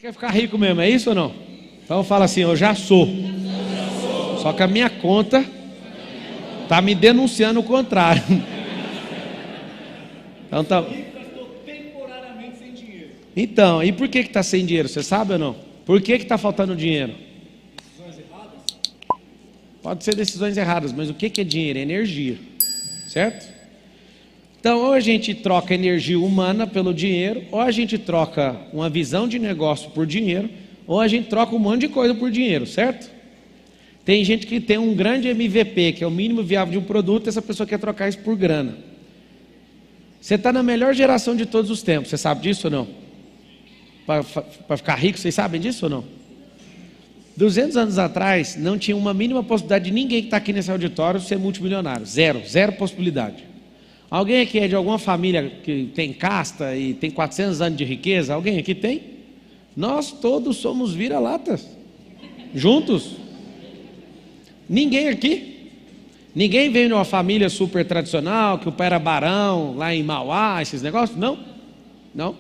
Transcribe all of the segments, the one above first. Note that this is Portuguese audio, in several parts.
quer ficar rico mesmo, é isso ou não? Então fala assim, eu já sou. Só que a minha conta está me denunciando o contrário. Então tá. Então, e por que está sem dinheiro? Você sabe ou não? Por que está faltando dinheiro? Decisões erradas? Pode ser decisões erradas, mas o que é dinheiro? É energia, certo? Então, ou a gente troca energia humana pelo dinheiro, ou a gente troca uma visão de negócio por dinheiro, ou a gente troca um monte de coisa por dinheiro, certo? Tem gente que tem um grande MVP, que é o mínimo viável de um produto, e essa pessoa quer trocar isso por grana. Você está na melhor geração de todos os tempos, você sabe disso ou não? Para ficar rico, vocês sabem disso ou não? 200 anos atrás, não tinha uma mínima possibilidade de ninguém que está aqui nesse auditório ser multimilionário. Zero possibilidade. Alguém aqui é de alguma família que tem casta e tem 400 anos de riqueza? Alguém aqui tem? Nós todos somos vira-latas. Juntos. Ninguém aqui. Ninguém veio de uma família super tradicional, que o pai era barão, lá em Mauá, esses negócios? Não. Não.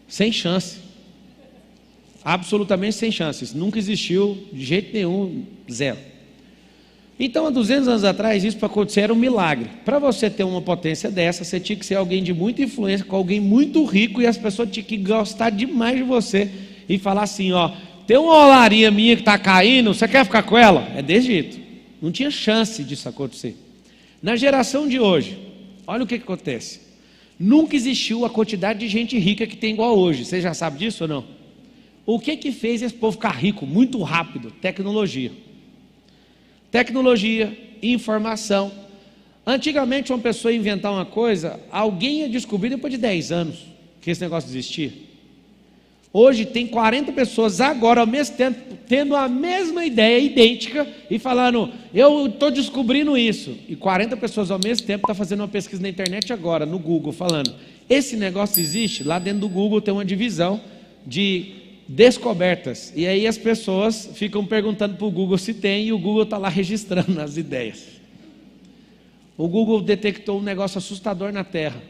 Sem chance. Absolutamente sem chances. Nunca existiu de jeito nenhum, zero. Então, há 200 anos atrás, isso para acontecer era um milagre. Para você ter uma potência dessa, você tinha que ser alguém de muita influência, com alguém muito rico, e as pessoas tinham que gostar demais de você e falar assim, ó, tem uma olaria minha que está caindo, você quer ficar com ela? É desse jeito. Não tinha chance disso acontecer. Na geração de hoje, olha o que acontece. Nunca existiu a quantidade de gente rica que tem igual hoje. Você já sabe disso ou não? O que fez esse povo ficar rico muito rápido? Tecnologia. Tecnologia, informação. Antigamente, uma pessoa ia inventar uma coisa, alguém ia descobrir depois de 10 anos que esse negócio existia. Hoje tem 40 pessoas agora ao mesmo tempo tendo a mesma ideia idêntica e falando, eu estou descobrindo isso. E 40 pessoas ao mesmo tempo estão fazendo uma pesquisa na internet agora, no Google, falando, esse negócio existe? Lá dentro do Google tem uma divisão de descobertas. E aí as pessoas ficam perguntando para o Google se tem e o Google está lá registrando as ideias. O Google detectou um negócio assustador na Terra.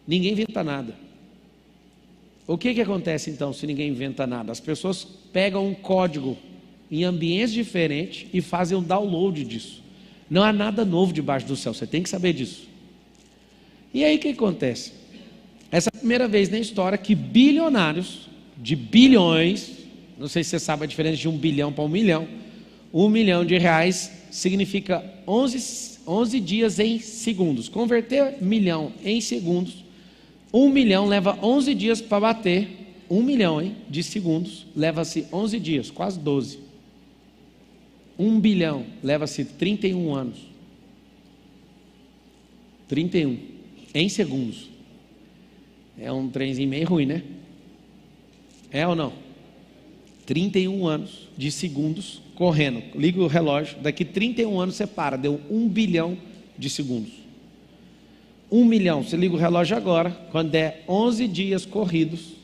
Ninguém inventa nada. O que acontece então se ninguém inventa nada? As pessoas pegam um código em ambientes diferentes e fazem um download disso. Não há nada novo debaixo do céu, você tem que saber disso. E aí o que acontece? Essa é a primeira vez na história que bilionários, de bilhões, não sei se você sabe a diferença de 1 bilhão para 1 milhão, 1 milhão de reais significa 11 dias em segundos. Converter milhão em segundos, 1 milhão leva 11 dias para bater, 1 milhão de segundos, leva-se 11 dias, quase 12. 1 bilhão leva-se 31 anos. 31, em segundos. É um trenzinho meio ruim, né? É ou não? 31 anos de segundos correndo. Liga o relógio, daqui 31 anos você para, deu 1 bilhão de segundos. 1 milhão, você liga o relógio agora, quando der 11 dias corridos,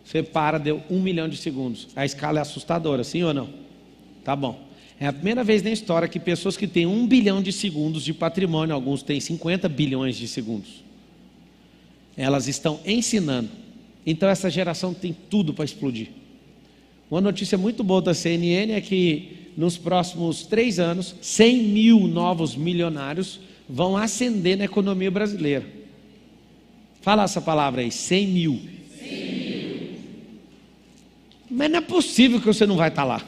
você para, deu 1 milhão de segundos. A escala é assustadora, sim ou não? Tá bom. É a primeira vez na história que pessoas que têm 1 bilhão de segundos de patrimônio, alguns têm 50 bilhões de segundos, elas estão ensinando. Então essa geração tem tudo para explodir. Uma notícia muito boa da CNN é que nos próximos 3 anos, 100 mil novos milionários vão ascender na economia brasileira. Fala essa palavra aí, 100 mil. 100 mil. Mas não é possível que você não vai estar lá.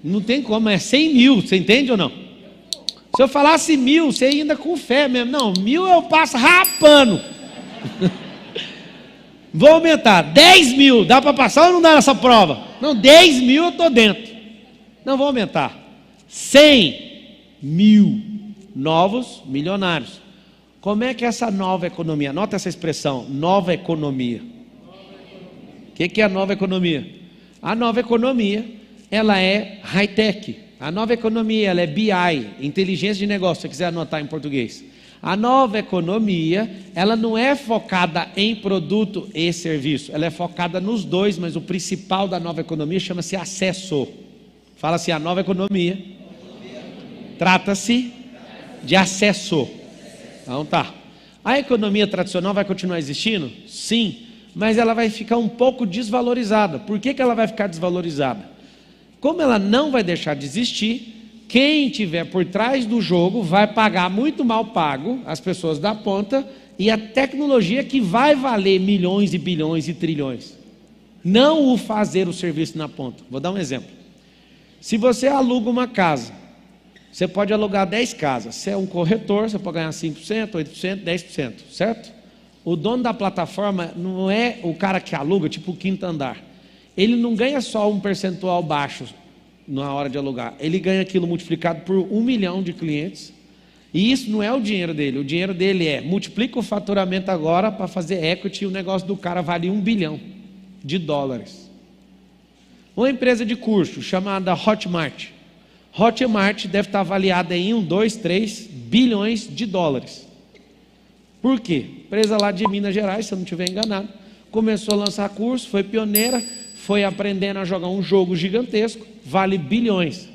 Não tem como, é 100 mil, você entende ou não? Se eu falasse 1000, você ainda com fé mesmo. Não, 1000 eu passo rapando. Vou aumentar, 10 mil, dá para passar ou não dá nessa prova? Não, 10 mil eu estou dentro. Não, vou aumentar, 100 mil novos milionários. Como é que é essa nova economia? Anota essa expressão, nova economia. O que é a nova economia? A nova economia, ela é high-tech. A nova economia, ela é BI, inteligência de negócio, se você quiser anotar em português. A nova economia, ela não é focada em produto e serviço, ela é focada nos dois, mas o principal da nova economia chama-se acesso. Fala assim, a nova economia trata-se de acesso. Então tá. A economia tradicional vai continuar existindo? Sim, mas ela vai ficar um pouco desvalorizada. Por que ela vai ficar desvalorizada? Como ela não vai deixar de existir, quem estiver por trás do jogo vai pagar muito mal pago, as pessoas da ponta, e a tecnologia que vai valer milhões e bilhões e trilhões. Não o fazer o serviço na ponta. Vou dar um exemplo. Se você aluga uma casa, você pode alugar 10 casas. Se é um corretor, você pode ganhar 5%, 8%, 10%, certo? O dono da plataforma não é o cara que aluga, tipo o quinto andar. Ele não ganha só um percentual baixo na hora de alugar. Ele ganha aquilo multiplicado por 1 milhão de clientes. E isso não é o dinheiro dele. O dinheiro dele é, multiplica o faturamento agora para fazer equity e o negócio do cara vale 1 bilhão de dólares. Uma empresa de curso chamada Hotmart. Hotmart deve estar avaliada em 1, 2, 3 bilhões de dólares. Por quê? Empresa lá de Minas Gerais, se eu não estiver enganado, começou a lançar curso, foi pioneira, foi aprendendo a jogar um jogo gigantesco, vale bilhões.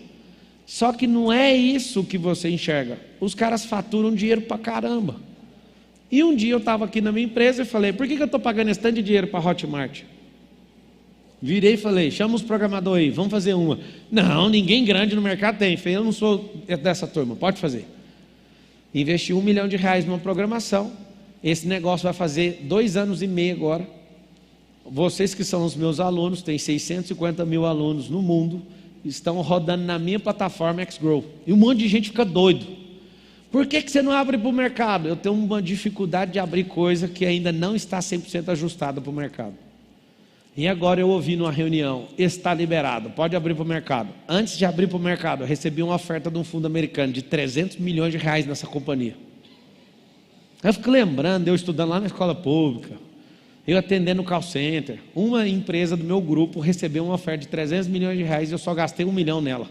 Só que não é isso que você enxerga. Os caras faturam dinheiro pra caramba. E um dia eu estava aqui na minha empresa e falei, por que eu estou pagando esse tanto de dinheiro para a Hotmart? Virei e falei, chama os programadores aí, vamos fazer uma. Não, ninguém grande no mercado tem. Falei, eu não sou dessa turma, pode fazer. Investi R$1 milhão numa programação. Esse negócio vai fazer 2 anos e meio agora. Vocês que são os meus alunos, tem 650 mil alunos no mundo, estão rodando na minha plataforma Xgrow. E um monte de gente fica doido. Por que você não abre para o mercado? Eu tenho uma dificuldade de abrir coisa que ainda não está 100% ajustada para o mercado. E agora eu ouvi numa reunião, está liberado, pode abrir para o mercado. Antes de abrir para o mercado, eu recebi uma oferta de um fundo americano de R$300 milhões nessa companhia. Eu fico lembrando, eu estudando lá na escola pública, eu atendendo no call center, uma empresa do meu grupo recebeu uma oferta de R$300 milhões e eu só gastei 1 milhão nela.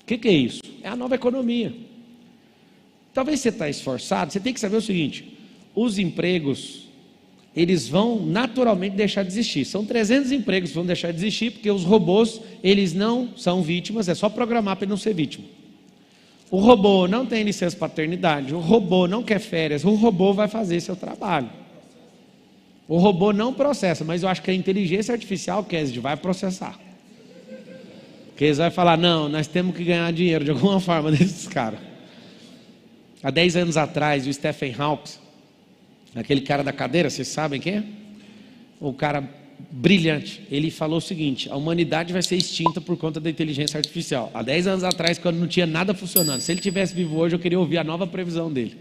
O que é isso? É a nova economia. Talvez você está esforçado, você tem que saber o seguinte, os empregos, eles vão naturalmente deixar de existir. São 300 empregos que vão deixar de existir, porque os robôs, eles não são vítimas, é só programar para ele não ser vítima. O robô não tem licença paternidade, o robô não quer férias, o robô vai fazer seu trabalho. O robô não processa, mas eu acho que a inteligência artificial, Kesed, vai processar. Porque eles vão falar, não, nós temos que ganhar dinheiro de alguma forma desses caras. Há 10 anos atrás, o Stephen Hawking, aquele cara da cadeira, vocês sabem quem é? O cara brilhante, ele falou o seguinte, a humanidade vai ser extinta por conta da inteligência artificial. Há 10 anos atrás, quando não tinha nada funcionando, se ele tivesse vivo hoje, eu queria ouvir a nova previsão dele.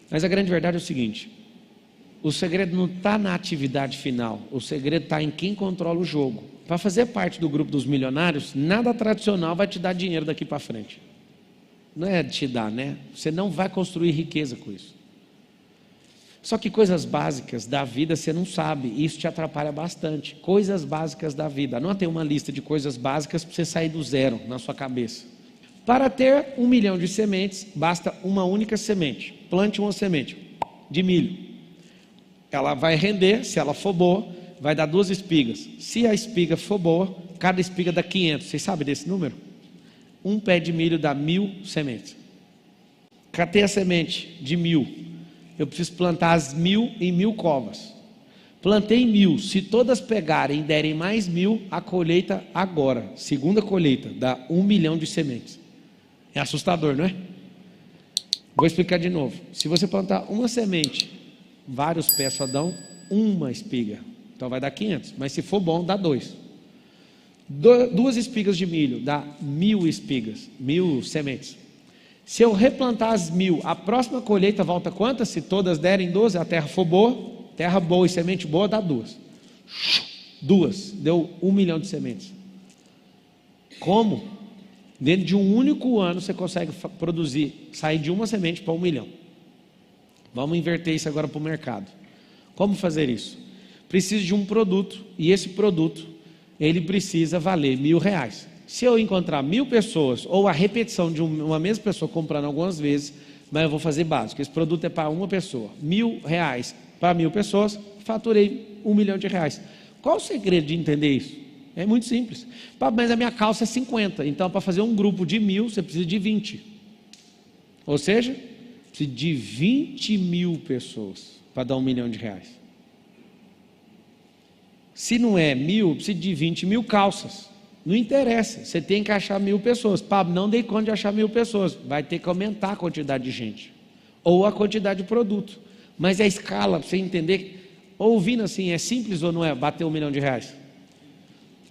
Mas a grande verdade é o seguinte, o segredo não está na atividade final, o segredo está em quem controla o jogo. Para fazer parte do grupo dos milionários, nada tradicional vai te dar dinheiro daqui para frente. Não é te dar, né? Você não vai construir riqueza com isso. Só que coisas básicas da vida você não sabe, e isso te atrapalha bastante. Coisas básicas da vida. Anota uma lista de coisas básicas para você sair do zero na sua cabeça. Para ter 1 milhão de sementes, basta uma única semente. Plante uma semente de milho. Ela vai render, se ela for boa, vai dar 2 espigas. Se a espiga for boa, cada espiga dá 500. Vocês sabem desse número? Um pé de milho dá 1.000 sementes. Catei a semente de 1.000. Eu preciso plantar as 1.000 em 1.000 covas. Plantei 1.000. Se todas pegarem e derem mais 1.000, a colheita agora, segunda colheita, dá 1 milhão de sementes. É assustador, não é? Vou explicar de novo. Se você plantar uma semente, vários pés só dão uma espiga. Então vai dar 500. Mas se for bom, dá 2. 2 espigas de milho dá 1.000 espigas, 1.000 sementes. Se eu replantar as 1.000, a próxima colheita volta quantas? Se todas derem 12, a terra for boa, terra boa e semente boa dá 2. 2, deu 1 milhão de sementes. Como? Dentro de um único ano você consegue produzir, sair de uma semente para 1 milhão. Vamos inverter isso agora para o mercado. Como fazer isso? Preciso de um produto, e esse produto, ele precisa valer R$1.000. Se eu encontrar 1.000 pessoas, ou a repetição de uma mesma pessoa comprando algumas vezes, mas eu vou fazer básico, esse produto é para uma pessoa, R$1.000 para 1.000 pessoas, faturei R$1 milhão. Qual o segredo de entender isso? É muito simples. Mas a minha calça é 50, então para fazer um grupo de 1.000, você precisa de 20. Ou seja, precisa de 20.000 pessoas. para dar R$1 milhão. Se não é 1.000, precisa de 20.000 calças. Não interessa, você tem que achar 1.000 pessoas. Pablo, não dei conta de achar 1.000 pessoas. Vai ter que aumentar a quantidade de gente. Ou a quantidade de produto. Mas a escala, para você entender, ouvindo assim, é simples ou não é bater R$1 milhão?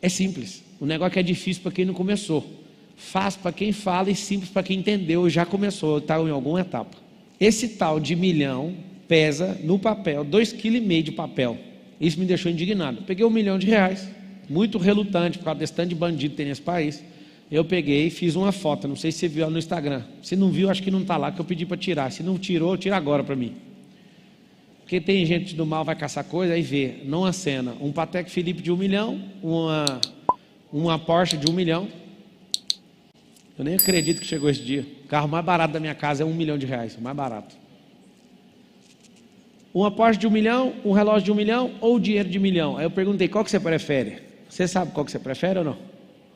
É simples. O negócio é difícil para quem não começou. Fácil para quem fala e simples para quem entendeu e já começou, está em alguma etapa. Esse tal de milhão pesa no papel 2,5 kg de papel. Isso me deixou indignado. Eu peguei R$1 milhão, muito relutante por causa desse tanto de bandido que tem nesse país. Eu peguei e fiz uma foto, não sei se você viu ela no Instagram. Se não viu, acho que não está lá, que eu pedi para tirar. Se não tirou, tira agora para mim. Porque tem gente do mal vai caçar coisa, aí vê, não acena, um Patek Philippe de R$1 milhão, uma Porsche de R$1 milhão. Eu nem acredito que chegou esse dia. O carro mais barato da minha casa é R$1 milhão, o mais barato. Uma Porsche de R$1 milhão, um relógio de R$1 milhão ou dinheiro de R$1 milhão. Aí eu perguntei, qual que você prefere? Você sabe qual que você prefere ou não?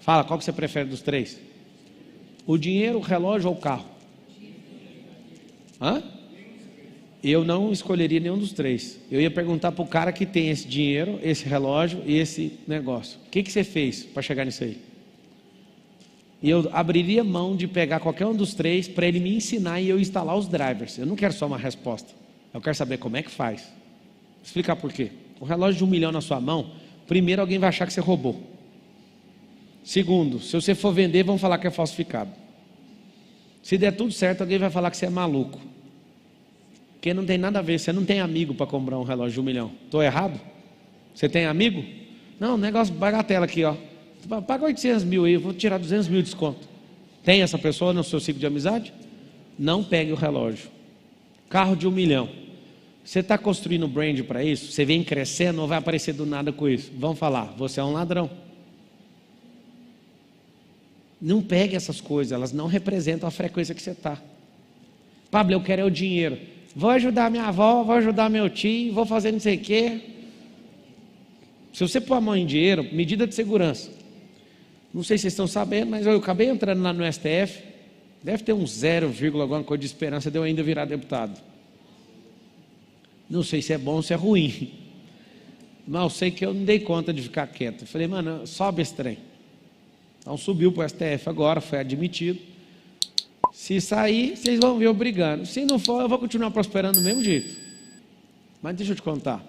Fala, qual que você prefere dos três? O dinheiro, o relógio ou o carro? Hã? Eu não escolheria nenhum dos três. Eu ia perguntar para o cara que tem esse dinheiro, esse relógio e esse negócio. O que você fez para chegar nisso aí? E eu abriria mão de pegar qualquer um dos três para ele me ensinar e eu instalar os drivers. Eu não quero só uma resposta. Eu quero saber como é que faz. Vou explicar por quê. O relógio de R$1 milhão na sua mão, primeiro alguém vai achar que você roubou. Segundo, se você for vender, vão falar que é falsificado. Se der tudo certo, alguém vai falar que você é maluco. Porque não tem nada a ver, você não tem amigo para comprar um relógio de R$1 milhão. Estou errado? Você tem amigo? Não, negócio bagatela aqui, ó. Paga 800 mil aí, eu vou tirar 200 mil de desconto. Tem essa pessoa no seu ciclo de amizade? Não pegue o relógio. Carro de R$1 milhão. Você está construindo brand para isso? Você vem crescendo ou vai aparecer do nada com isso? Vão falar, você é um ladrão. Não pegue essas coisas, elas não representam a frequência que você está. Pablo, eu quero é o dinheiro. Vou ajudar minha avó, vou ajudar meu tio, vou fazer não sei o quê. Se você pôr a mão em dinheiro, medida de segurança. Não sei se vocês estão sabendo, mas eu acabei entrando lá no STF. Deve ter um 0, alguma coisa de esperança de eu ainda virar deputado. Não sei se é bom ou se é ruim. Mas eu sei que eu não dei conta de ficar quieto. Eu falei, mano, sobe esse trem. Então subiu para o STF agora, foi admitido. Se sair, vocês vão ver eu brigando. Se não for, eu vou continuar prosperando do mesmo jeito. Mas deixa eu te contar.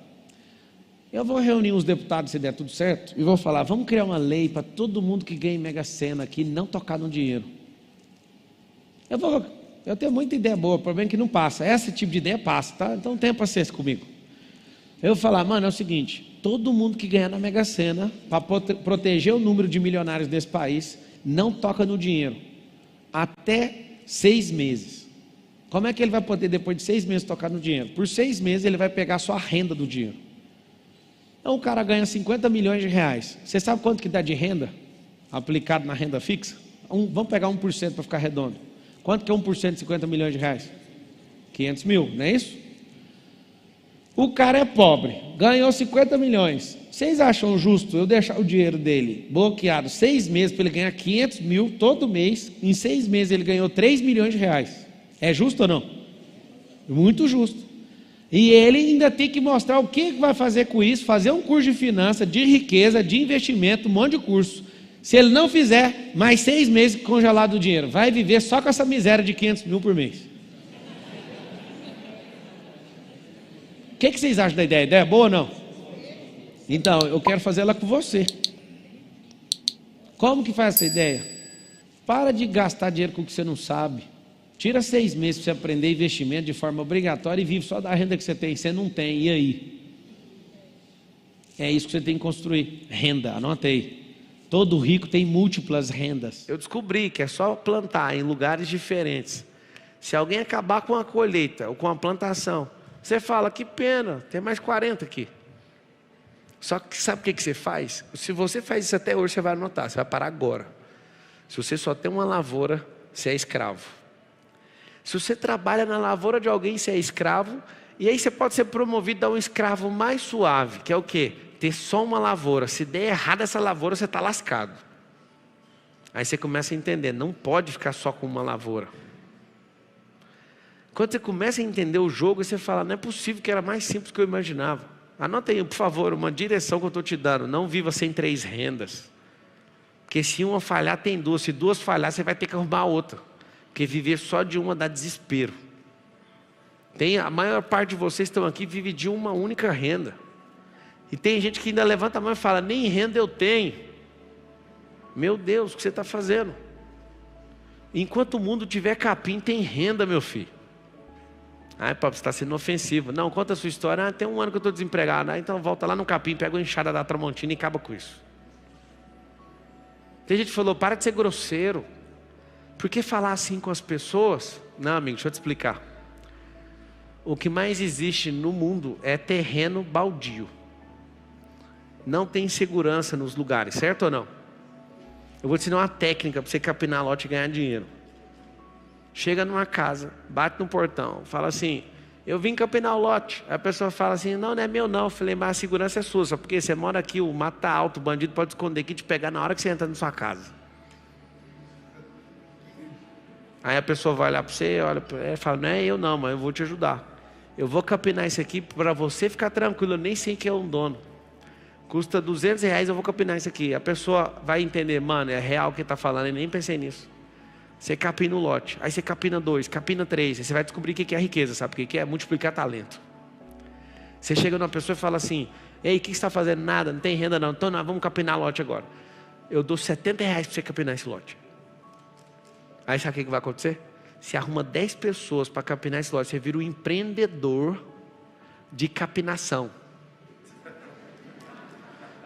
Eu vou reunir os deputados, se der tudo certo, e vou falar, vamos criar uma lei para todo mundo que ganha Mega Sena aqui não tocar no dinheiro. Eu tenho muita ideia boa, o problema é que não passa. Esse tipo de ideia passa, tá? Então tenha paciência comigo. Eu vou falar, mano, é o seguinte, todo mundo que ganhar na Mega Sena, para proteger o número de milionários desse país, não toca no dinheiro. Até 6 meses. Como é que ele vai poder, depois de 6 meses, tocar no dinheiro? Por 6 meses ele vai pegar só a renda do dinheiro. Então o cara ganha R$50 milhões. Você sabe quanto que dá de renda aplicado na renda fixa? Vamos pegar 1% para ficar redondo. Quanto que é 1% de R$50 milhões? 500 mil, não é isso? O cara é pobre, ganhou 50 milhões. Vocês acham justo eu deixar o dinheiro dele bloqueado 6 meses para ele ganhar 500 mil todo mês? Em 6 meses ele ganhou R$3 milhões. É justo ou não? Muito justo. E ele ainda tem que mostrar o que vai fazer com isso, fazer um curso de finanças, de riqueza, de investimento, um monte de curso. Se ele não fizer, mais 6 meses congelado o dinheiro. Vai viver só com essa miséria de 500 mil por mês. O que vocês acham da ideia? A ideia é boa ou não? Então, eu quero fazer ela com você. Como que faz essa ideia? Para de gastar dinheiro com o que você não sabe. Tira 6 meses para você aprender investimento de forma obrigatória e vive só da renda que você tem. Você não tem, e aí? É isso que você tem que construir. Renda, anotei. Todo rico tem múltiplas rendas. Eu descobri que é só plantar em lugares diferentes. Se alguém acabar com a colheita ou com a plantação, você fala, que pena, tem mais 40 aqui. Só que sabe o que você faz? Se você faz isso até hoje, você vai anotar, você vai parar agora. Se você só tem uma lavoura, você é escravo. Se você trabalha na lavoura de alguém, você é escravo. E aí você pode ser promovido a um escravo mais suave, que é o quê? Ter só uma lavoura. Se der errado essa lavoura, você está lascado. Aí você começa a entender, não pode ficar só com uma lavoura. Quando você começa a entender o jogo, você fala, não é possível que era mais simples do que eu imaginava. Anota aí, por favor, uma direção que eu estou te dando. Não viva sem 3 rendas. Porque se uma falhar, tem 2. Se 2 falhar, você vai ter que arrumar outra. Porque viver só de uma dá desespero. A maior parte de vocês que estão aqui vive de uma única renda. E tem gente que ainda levanta a mão e fala, nem renda eu tenho. Meu Deus, o que você está fazendo? Enquanto o mundo tiver capim, tem renda, meu filho. Ai, papo, você está sendo ofensivo. Não, conta a sua história. Tem 1 ano que eu estou desempregado. Então volta lá no capim, pega a enxada da Tramontina e acaba com isso. Tem gente que falou, para de ser grosseiro. Por que falar assim com as pessoas? Não, amigo, deixa eu te explicar. O que mais existe no mundo é terreno baldio. Não tem segurança nos lugares, certo ou não? Eu vou te ensinar uma técnica para você capinar lote e ganhar dinheiro. Chega numa casa, bate no portão, fala assim, eu vim capinar o lote. Aí a pessoa fala assim, não, não é meu não. Eu falei, mas a segurança é sua, só porque você mora aqui, o mato está alto, o bandido pode esconder aqui e te pegar na hora que você entra na sua casa. Aí a pessoa vai olhar para você, olha, fala, não é eu não, mas eu vou te ajudar. Eu vou capinar isso aqui para você ficar tranquilo, eu nem sei quem é o dono. Custa R$200, eu vou capinar isso aqui. A pessoa vai entender, mano, é real o que está falando, eu nem pensei nisso. Você capina o lote, aí você capina 2, capina 3, aí você vai descobrir o que é riqueza, sabe o que é? Multiplicar talento. Você chega numa pessoa e fala assim, ei, o que você está fazendo? Nada, não tem renda não, então nós vamos capinar lote agora. Eu dou R$70 para você capinar esse lote. Aí sabe o que vai acontecer? Você arruma 10 pessoas para capinar esse lote, você vira um empreendedor de capinação.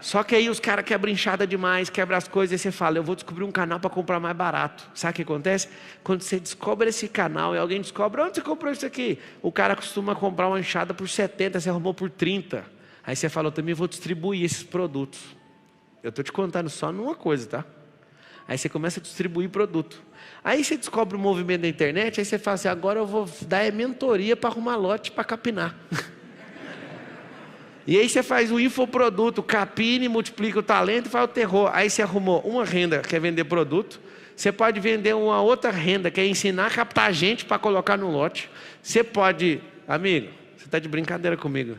Só que aí os caras quebram enxada demais, quebram as coisas, e você fala, eu vou descobrir um canal para comprar mais barato. Sabe o que acontece? Quando você descobre esse canal e alguém descobre, onde você comprou isso aqui? O cara costuma comprar uma enxada por 70, você arrumou por 30. Aí você fala, eu também vou distribuir esses produtos. Eu estou te contando só numa coisa, tá? Aí você começa a distribuir produto. Aí você descobre o movimento da internet, aí você fala assim, agora eu vou dar mentoria para arrumar lote para capinar. E aí você faz o infoproduto, capine, multiplica o talento e faz o terror. Aí você arrumou uma renda, que é vender produto. Você pode vender uma outra renda, que é ensinar a captar gente para colocar no lote. Você pode, amigo, você está de brincadeira comigo.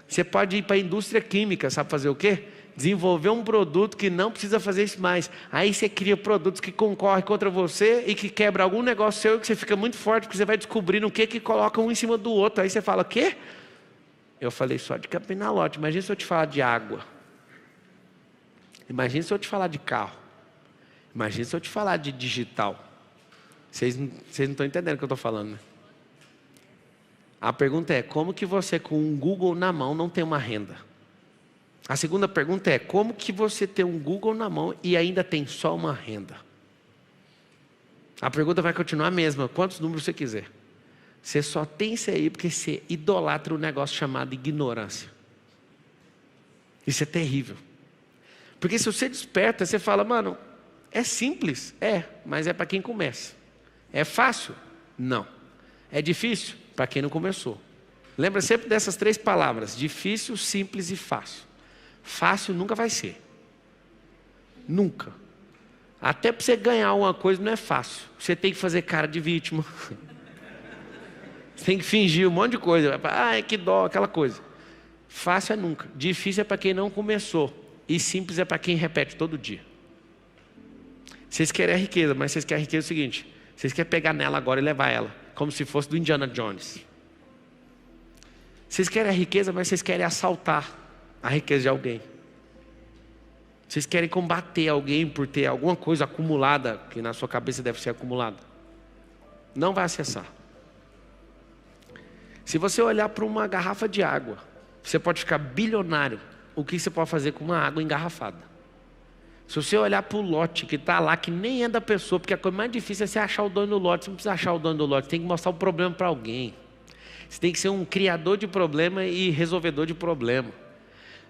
Você pode ir para a indústria química, sabe fazer o quê? Desenvolver um produto que não precisa fazer isso mais. Aí você cria produtos que concorrem contra você e que quebra algum negócio seu, que você fica muito forte, porque você vai descobrindo o que coloca um em cima do outro. Aí você fala, o quê? Eu falei só de capinar lote. Imagina se eu te falar de água. Imagina se eu te falar de carro. Imagina se eu te falar de digital. Vocês não estão entendendo o que eu estou falando, né? A pergunta é, como que você com um Google na mão não tem uma renda? A segunda pergunta é, como que você tem um Google na mão e ainda tem só uma renda? A pergunta vai continuar a mesma, quantos números você quiser. Você só tem isso aí porque você idolatra um negócio chamado ignorância. Isso é terrível. Porque se você desperta, você fala, mano, é simples? É, mas é para quem começa. É fácil? Não. É difícil? Para quem não começou. Lembra sempre dessas 3 palavras, difícil, simples e fácil. Fácil nunca vai ser. Nunca. Até para você ganhar alguma coisa não é fácil. Você tem que fazer cara de vítima. Você tem que fingir um monte de coisa. Ai, que dó, aquela coisa. Fácil é nunca. Difícil é para quem não começou. E simples é para quem repete todo dia. Vocês querem a riqueza, mas vocês querem a riqueza é o seguinte. Vocês querem pegar nela agora e levar ela. Como se fosse do Indiana Jones. Vocês querem a riqueza, mas vocês querem assaltar a riqueza de alguém. Vocês querem combater alguém por ter alguma coisa acumulada, que na sua cabeça deve ser acumulada. Não vai acessar. Se você olhar para uma garrafa de água, você pode ficar bilionário. O que você pode fazer com uma água engarrafada? Se você olhar para o lote que está lá, que nem é da pessoa, porque a coisa mais difícil é você achar o dono do lote. Você não precisa achar o dono do lote, você tem que mostrar o problema para alguém. Você tem que ser um criador de problema e resolvedor de problema.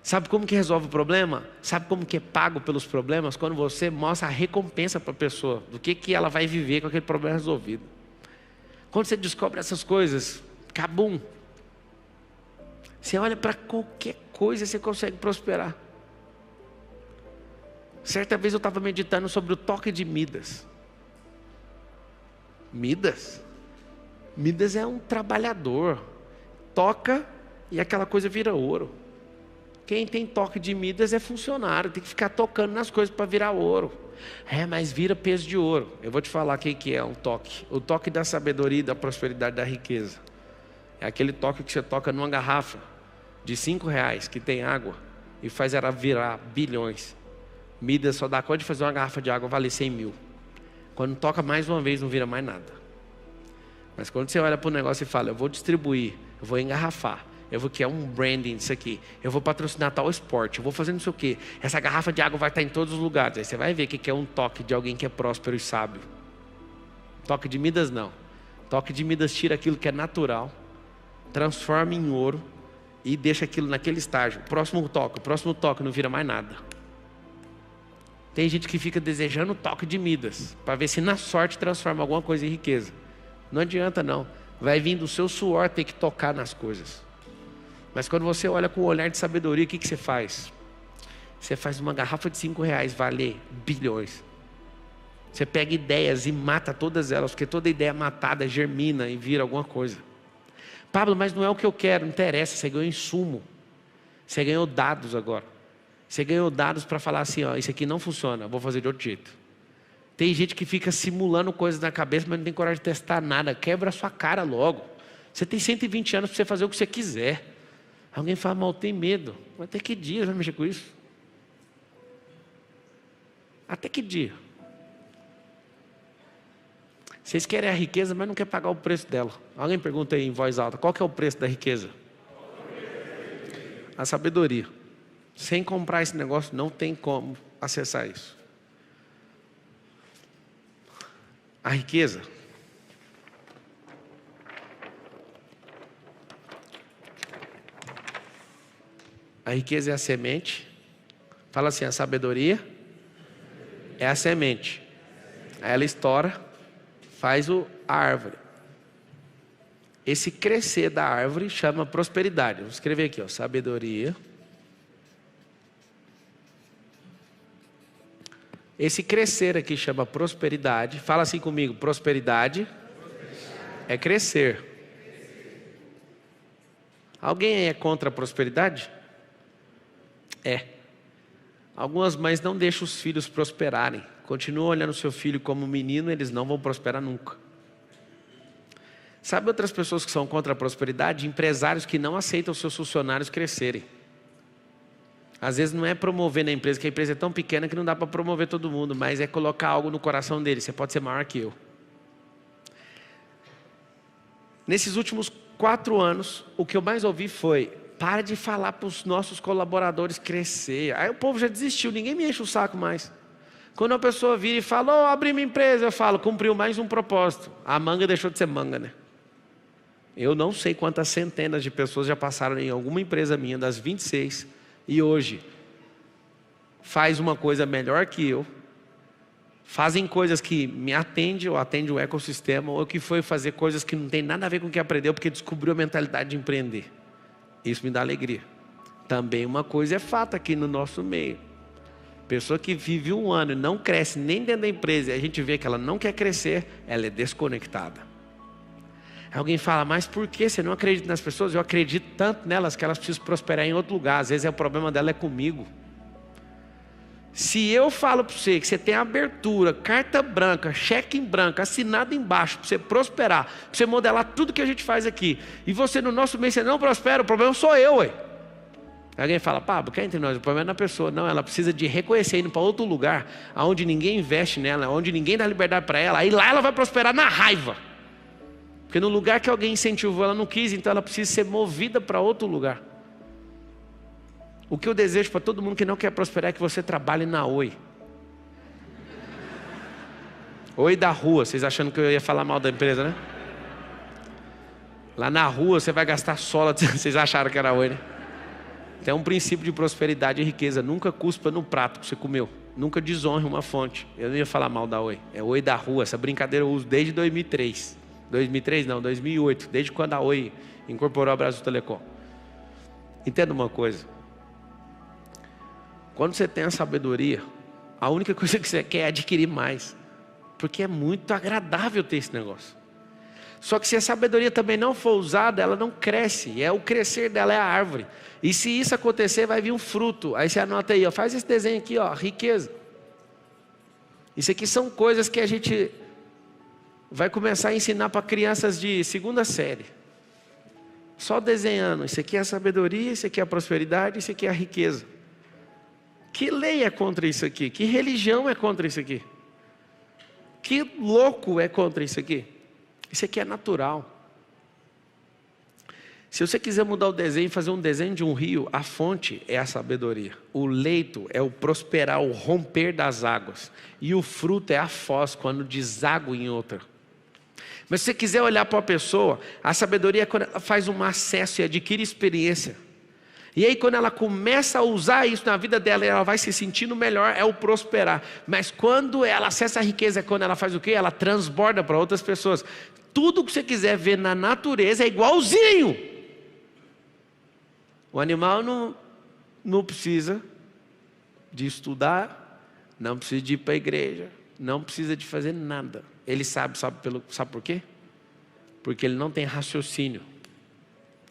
Sabe como que resolve o problema? Sabe como que é pago pelos problemas? Quando você mostra a recompensa para a pessoa, do que ela vai viver com aquele problema resolvido. Quando você descobre essas coisas, cabum. Você olha para qualquer coisa e você consegue prosperar. Certa vez eu estava meditando sobre o toque de Midas. Midas? Midas é um trabalhador. Toca e aquela coisa vira ouro. Quem tem toque de Midas é funcionário, tem que ficar tocando nas coisas para virar ouro. Mas vira peso de ouro. Eu vou te falar o que é um toque. O toque da sabedoria, da prosperidade, da riqueza. É aquele toque que você toca numa garrafa de R$5 que tem água e faz ela virar bilhões. Midas só dá conta de fazer uma garrafa de água valer 100 mil. Quando toca mais uma vez não vira mais nada. Mas quando você olha para o negócio e fala, eu vou distribuir, eu vou engarrafar, eu vou criar um branding disso aqui, eu vou patrocinar tal esporte, eu vou fazer não sei o quê, essa garrafa de água vai estar em todos os lugares. Aí você vai ver o que é um toque de alguém que é próspero e sábio. Toque de Midas não. Toque de Midas tira aquilo que é natural, transforma em ouro e deixa aquilo naquele estágio. O próximo toque não vira mais nada. Tem gente que fica desejando o toque de Midas para ver se na sorte transforma alguma coisa em riqueza. Não adianta não. Vai vir do seu suor ter que tocar nas coisas. Mas quando você olha com um olhar de sabedoria, o que você faz? Você faz uma garrafa de R$5 valer bilhões. Você pega ideias e mata todas elas, porque toda ideia matada germina e vira alguma coisa. Pablo, mas não é o que eu quero, não interessa, você ganhou insumo. Você ganhou dados agora. Você ganhou dados para falar assim, ó, isso aqui não funciona, vou fazer de outro jeito. Tem gente que fica simulando coisas na cabeça, mas não tem coragem de testar nada. Quebra a sua cara logo. Você tem 120 anos para você fazer o que você quiser. Alguém fala, mal, tem medo. Mas até que dia vai mexer com isso? Até que dia? Vocês querem a riqueza, mas não querem pagar o preço dela. Alguém pergunta aí em voz alta, qual que é o preço da riqueza? A sabedoria. Sem comprar esse negócio, não tem como acessar isso. A riqueza. A riqueza é a semente. Fala assim, a sabedoria é a semente. Aí ela estoura, faz a árvore. Esse crescer da árvore chama prosperidade. Vou escrever aqui, ó, sabedoria. Esse crescer aqui chama prosperidade. Fala assim comigo, prosperidade é crescer. Alguém é contra a prosperidade? É. Algumas mães não deixam os filhos prosperarem. Continuam olhando o seu filho como menino, eles não vão prosperar nunca. Sabe outras pessoas que são contra a prosperidade? Empresários que não aceitam os seus funcionários crescerem. Às vezes não é promover na empresa, que a empresa é tão pequena que não dá para promover todo mundo, mas é colocar algo no coração dele, você pode ser maior que eu. Nesses últimos 4 anos, o que eu mais ouvi foi, para de falar para os nossos colaboradores crescer. Aí o povo já desistiu, ninguém me enche o saco mais. Quando uma pessoa vira e fala, abri minha empresa, eu falo, cumpriu mais um propósito. A manga deixou de ser manga, né? Eu não sei quantas centenas de pessoas já passaram em alguma empresa minha, das 26, e hoje faz uma coisa melhor que eu, fazem coisas que me atendem ou atendem o ecossistema, ou que foi fazer coisas que não tem nada a ver com o que aprendeu, porque descobriu a mentalidade de empreender. Isso me dá alegria. Também uma coisa é fato aqui no nosso meio. Pessoa que vive 1 ano e não cresce nem dentro da empresa, e a gente vê que ela não quer crescer, ela é desconectada. Alguém fala, mas por que você não acredita nas pessoas? Eu acredito tanto nelas que elas precisam prosperar em outro lugar. Às vezes o problema dela é comigo. Se eu falo para você que você tem abertura, carta branca, cheque em branco, assinado embaixo, para você prosperar, para você modelar tudo que a gente faz aqui, e você no nosso meio você não prospera, o problema sou eu, ué. Alguém fala, Pablo, quer entre nós? O problema é na pessoa. Não, ela precisa de reconhecer, indo para outro lugar, onde ninguém investe nela, onde ninguém dá liberdade para ela, aí lá ela vai prosperar na raiva. Porque no lugar que alguém incentivou, ela não quis, então ela precisa ser movida para outro lugar. O que eu desejo para todo mundo que não quer prosperar é que você trabalhe na Oi. Oi da rua, vocês achando que eu ia falar mal da empresa, né? Lá na rua você vai gastar sola, vocês acharam que era Oi, né? Tem um princípio de prosperidade e riqueza, nunca cuspa no prato que você comeu. Nunca desonre uma fonte. Eu não ia falar mal da Oi, é Oi da rua, essa brincadeira eu uso desde 2003. 2003 não, 2008, desde quando a Oi incorporou a Brasil Telecom. Entenda uma coisa. Quando você tem a sabedoria, a única coisa que você quer é adquirir mais. Porque é muito agradável ter esse negócio. Só que se a sabedoria também não for usada, ela não cresce. O crescer dela é a árvore. E se isso acontecer, vai vir um fruto. Aí você anota aí, ó, faz esse desenho aqui, ó, riqueza. Isso aqui são coisas que a gente vai começar a ensinar para crianças de 2ª série. Só desenhando. Isso aqui é a sabedoria, isso aqui é a prosperidade, isso aqui é a riqueza. Que lei é contra isso aqui? Que religião é contra isso aqui? Que louco é contra isso aqui? Isso aqui é natural. Se você quiser mudar o desenho e fazer um desenho de um rio, a fonte é a sabedoria. O leito é o prosperar, o romper das águas. E o fruto é a foz, quando deságua em outra. Mas se você quiser olhar para uma pessoa, a sabedoria é quando ela faz um acesso e adquire experiência. E aí quando ela começa a usar isso na vida dela, ela vai se sentindo melhor, é o prosperar. Mas quando ela acessa a riqueza, é quando ela faz o quê? Ela transborda para outras pessoas. Tudo que você quiser ver na natureza é igualzinho. O animal não precisa de estudar, não precisa de ir para a igreja, não precisa de fazer nada. Ele sabe por quê? Porque ele não tem raciocínio.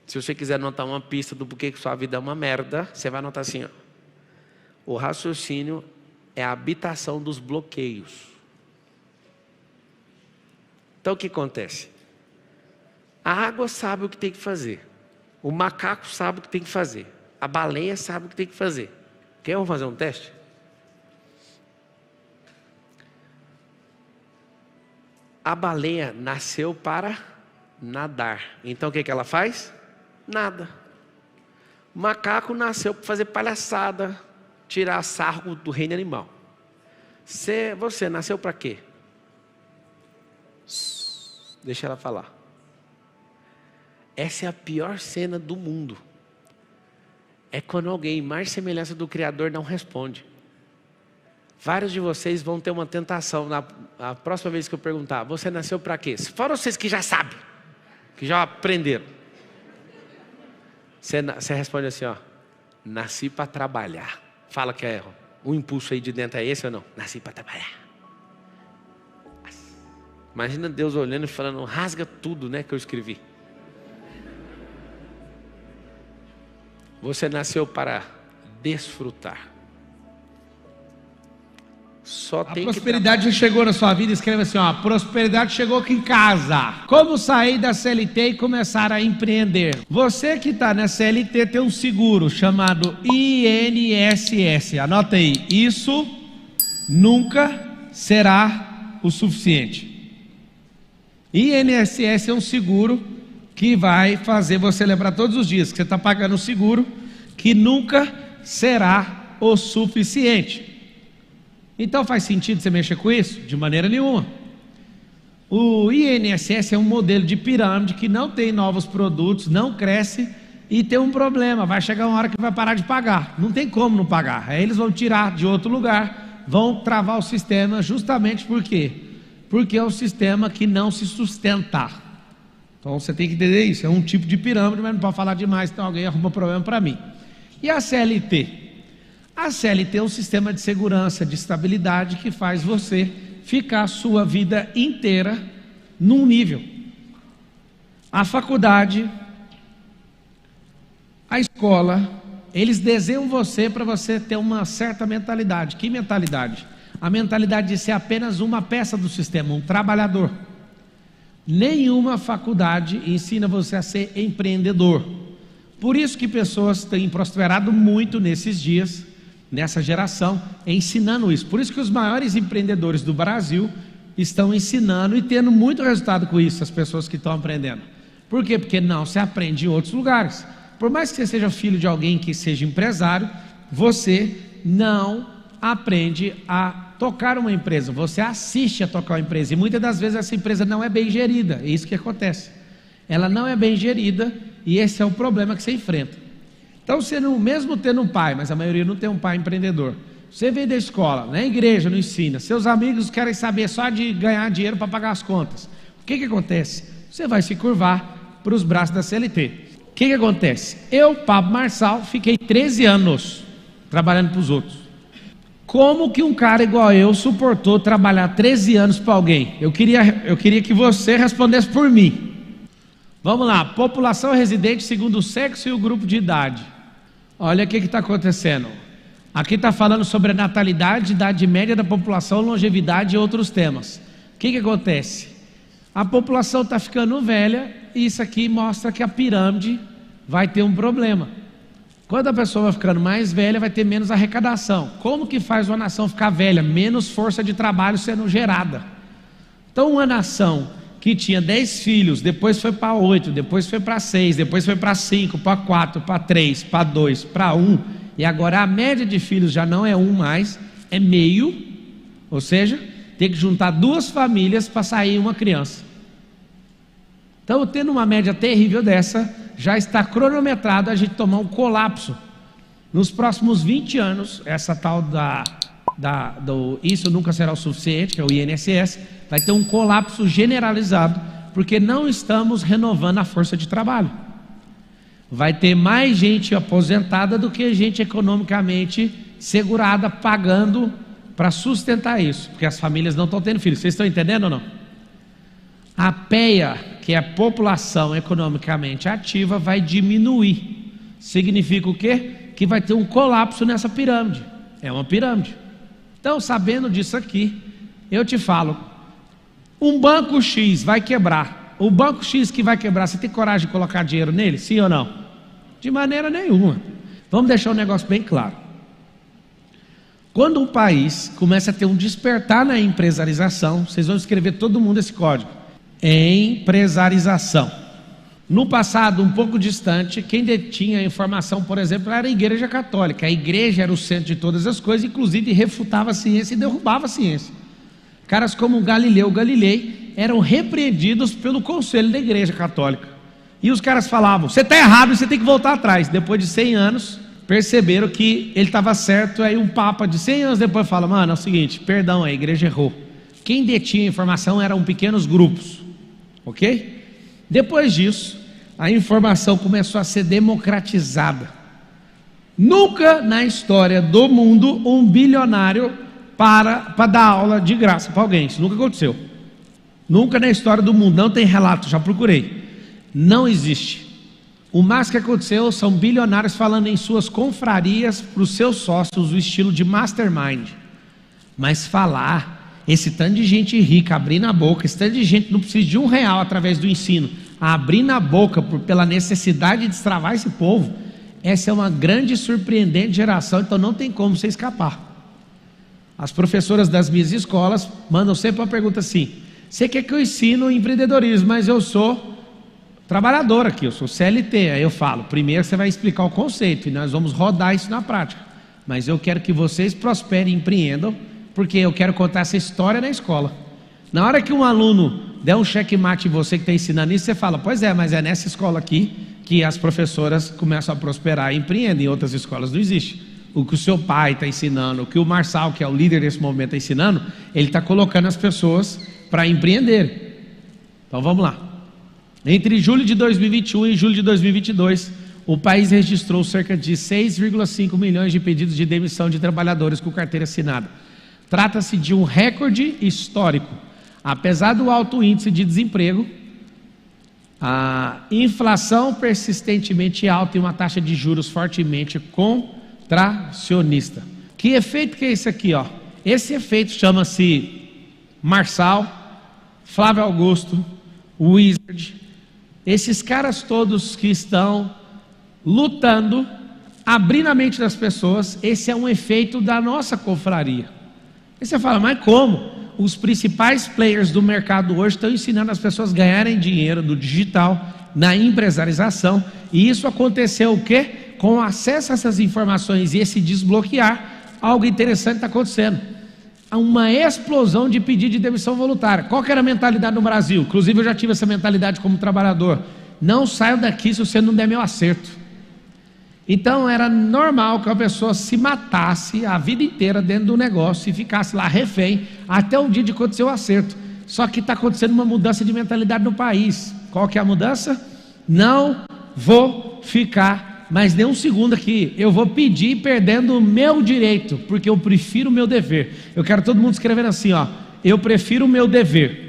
Se você quiser anotar uma pista do porquê que sua vida é uma merda, você vai anotar assim, ó. O raciocínio é a habitação dos bloqueios. Então o que acontece? A água sabe o que tem que fazer. O macaco sabe o que tem que fazer. A baleia sabe o que tem que fazer. Quer eu fazer um teste? A baleia nasceu para nadar. Então o que ela faz? Nada. O macaco nasceu para fazer palhaçada, tirar sarro do reino animal. Você nasceu para quê? Deixa ela falar. Essa é a pior cena do mundo. É quando alguém mais semelhança do Criador não responde. Vários de vocês vão ter uma tentação na próxima vez que eu perguntar: você nasceu para quê? Fora vocês que já sabem, que já aprenderam. Você responde assim, ó: nasci para trabalhar. Fala que é o impulso aí de dentro é esse ou não? Nasci para trabalhar. Imagina Deus olhando e falando: rasga tudo, né, que eu escrevi. Você nasceu para desfrutar. Só tem a prosperidade já chegou na sua vida. Escreve assim, ó: a prosperidade chegou aqui em casa. Como sair da CLT e começar a empreender? Você que está na CLT tem um seguro chamado INSS. Anota aí: isso nunca será o suficiente. INSS é um seguro que vai fazer você lembrar todos os dias que você está pagando o seguro, que nunca será o suficiente. Então faz sentido você mexer com isso? De maneira nenhuma. O INSS é um modelo de pirâmide que não tem novos produtos, não cresce e tem um problema: vai chegar uma hora que vai parar de pagar. Não tem como não pagar. Aí eles vão tirar de outro lugar, vão travar o sistema. Justamente por quê? Porque é um sistema que não se sustenta. Então você tem que entender isso. É um tipo de pirâmide, mas não pode falar demais, então alguém arruma problema para mim. E a CLT? A CLT é um sistema de segurança, de estabilidade, que faz você ficar a sua vida inteira num nível. A faculdade, a escola, eles desenham você para você ter uma certa mentalidade. Que mentalidade? A mentalidade de ser apenas uma peça do sistema, um trabalhador. Nenhuma faculdade ensina você a ser empreendedor. Por isso que pessoas têm prosperado muito nesses dias, nessa geração, ensinando isso. Por isso que os maiores empreendedores do Brasil estão ensinando e tendo muito resultado com isso, as pessoas que estão aprendendo. Por quê? Porque não se aprende em outros lugares. Por mais que você seja filho de alguém que seja empresário, você não aprende a tocar uma empresa, você assiste a tocar uma empresa, e muitas das vezes essa empresa não é bem gerida. É isso que acontece, ela não é bem gerida, e esse é o problema que você enfrenta. Então você não, mesmo tendo um pai, mas a maioria não tem um pai empreendedor, você vem da escola, na igreja não ensina, seus amigos querem saber só de ganhar dinheiro para pagar as contas. O que acontece? Você vai se curvar para os braços da CLT. O que acontece? Eu, Pablo Marçal, fiquei 13 anos trabalhando para os outros. Como que um cara igual eu suportou trabalhar 13 anos para alguém? Eu queria que você respondesse por mim. Vamos lá, população residente segundo o sexo e o grupo de idade. Olha o que está acontecendo. Aqui está falando sobre a natalidade, idade média da população, longevidade e outros temas. O que acontece? A população está ficando velha e isso aqui mostra que a pirâmide vai ter um problema. Quando a pessoa vai ficando mais velha, vai ter menos arrecadação. Como que faz uma nação ficar velha? Menos força de trabalho sendo gerada. Então uma nação que tinha 10 filhos, depois foi para 8, depois foi para 6, depois foi para 5, para 4, para 3, para 2, para 1, e agora a média de filhos já não é 1 mais, é meio, ou seja, tem que juntar 2 famílias para sair uma criança. Então, tendo uma média terrível dessa, já está cronometrado a gente tomar um colapso. Nos próximos 20 anos, essa tal do Isso Nunca Será o Suficiente, que é o INSS, vai ter um colapso generalizado, porque não estamos renovando a força de trabalho. Vai ter mais gente aposentada do que gente economicamente segurada, pagando para sustentar isso, porque as famílias não estão tendo filhos. Vocês estão entendendo ou não? A PEA, que é a população economicamente ativa, vai diminuir. Significa o quê? Que vai ter um colapso nessa pirâmide. É uma pirâmide. Então, sabendo disso aqui, eu te falo, um banco X vai quebrar. O banco X que vai quebrar, você tem coragem de colocar dinheiro nele? Sim ou não? De maneira nenhuma. Vamos deixar um negócio bem claro. Quando um país começa a ter um despertar na empresarização, vocês vão escrever todo mundo esse código. Empresarização. No passado, um pouco distante, quem detinha a informação, por exemplo, era a Igreja Católica. A igreja era o centro de todas as coisas, inclusive refutava a ciência e derrubava a ciência. Caras como Galileu Galilei eram repreendidos pelo conselho da Igreja Católica. E os caras falavam, você está errado e você tem que voltar atrás. Depois de 100 anos, perceberam que ele estava certo. Aí um papa de 100 anos depois fala, mano, é o seguinte, perdão, a igreja errou. Quem detinha a informação eram pequenos grupos. Ok? Depois disso, a informação começou a ser democratizada. Nunca na história do mundo um bilionário para dar aula de graça para alguém. Isso nunca aconteceu. Nunca na história do mundo. Não tem relato, já procurei. Não existe. O mais que aconteceu são bilionários falando em suas confrarias para os seus sócios, o estilo de mastermind. Mas falar... Esse tanto de gente rica abrindo a boca, esse tanto de gente não precisa de R$1 através do ensino, abrindo a boca pela necessidade de destravar esse povo, essa é uma grande e surpreendente geração, então não tem como você escapar. As professoras das minhas escolas mandam sempre uma pergunta assim, você quer que eu ensino empreendedorismo, mas eu sou trabalhador aqui, eu sou CLT, aí eu falo, primeiro você vai explicar o conceito, e nós vamos rodar isso na prática, mas eu quero que vocês prosperem e empreendam, porque eu quero contar essa história na escola. Na hora que um aluno der um checkmate em você que está ensinando isso, você fala, pois é, mas é nessa escola aqui que as professoras começam a prosperar e empreendem, em outras escolas não existe. O que o seu pai está ensinando, o que o Marçal, que é o líder desse momento, está ensinando, ele está colocando as pessoas para empreender. Então vamos lá. Entre julho de 2021 e julho de 2022, o país registrou cerca de 6,5 milhões de pedidos de demissão de trabalhadores com carteira assinada. Trata-se de um recorde histórico. Apesar do alto índice de desemprego, a inflação persistentemente alta e uma taxa de juros fortemente contracionista. Que efeito que é esse aqui, ó? Esse efeito chama-se Marçal, Flávio Augusto, Wizard, esses caras todos que estão lutando, abrindo a mente das pessoas. Esse é um efeito da nossa confraria. Aí você fala, mas como? Os principais players do mercado hoje estão ensinando as pessoas a ganharem dinheiro do digital, na empresarização, e isso aconteceu o quê? Com acesso a essas informações e esse desbloquear, algo interessante está acontecendo. Há uma explosão de pedido de demissão voluntária. Qual que era a mentalidade no Brasil? Inclusive eu já tive essa mentalidade como trabalhador. Não saio daqui se você não der meu acerto. Então era normal que a pessoa se matasse a vida inteira dentro do negócio e ficasse lá refém até o dia de acontecer o acerto. Só que está acontecendo uma mudança de mentalidade no país. Qual que é a mudança? Não vou ficar mas nem um segundo aqui. Eu vou pedir perdendo o meu direito, porque eu prefiro o meu dever. Eu quero todo mundo escrevendo assim, ó. Eu prefiro o meu dever.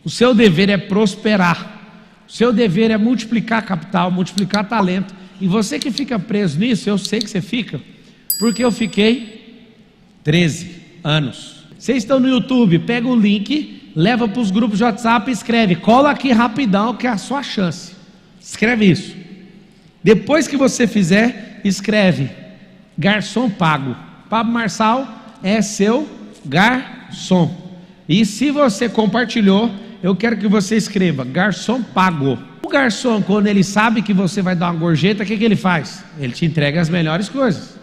O seu dever é prosperar. O seu dever é multiplicar capital, multiplicar talento. E você que fica preso nisso, eu sei que você fica, porque eu fiquei 13 anos. Vocês estão no YouTube, pega o link, leva para os grupos de WhatsApp e escreve, cola aqui rapidão que é a sua chance. Escreve isso. Depois que você fizer, escreve garçom pago. Pablo Marçal é seu garçom. E se você compartilhou, eu quero que você escreva garçom pago. O garçom, quando ele sabe que você vai dar uma gorjeta, o que ele faz? Ele te entrega as melhores coisas.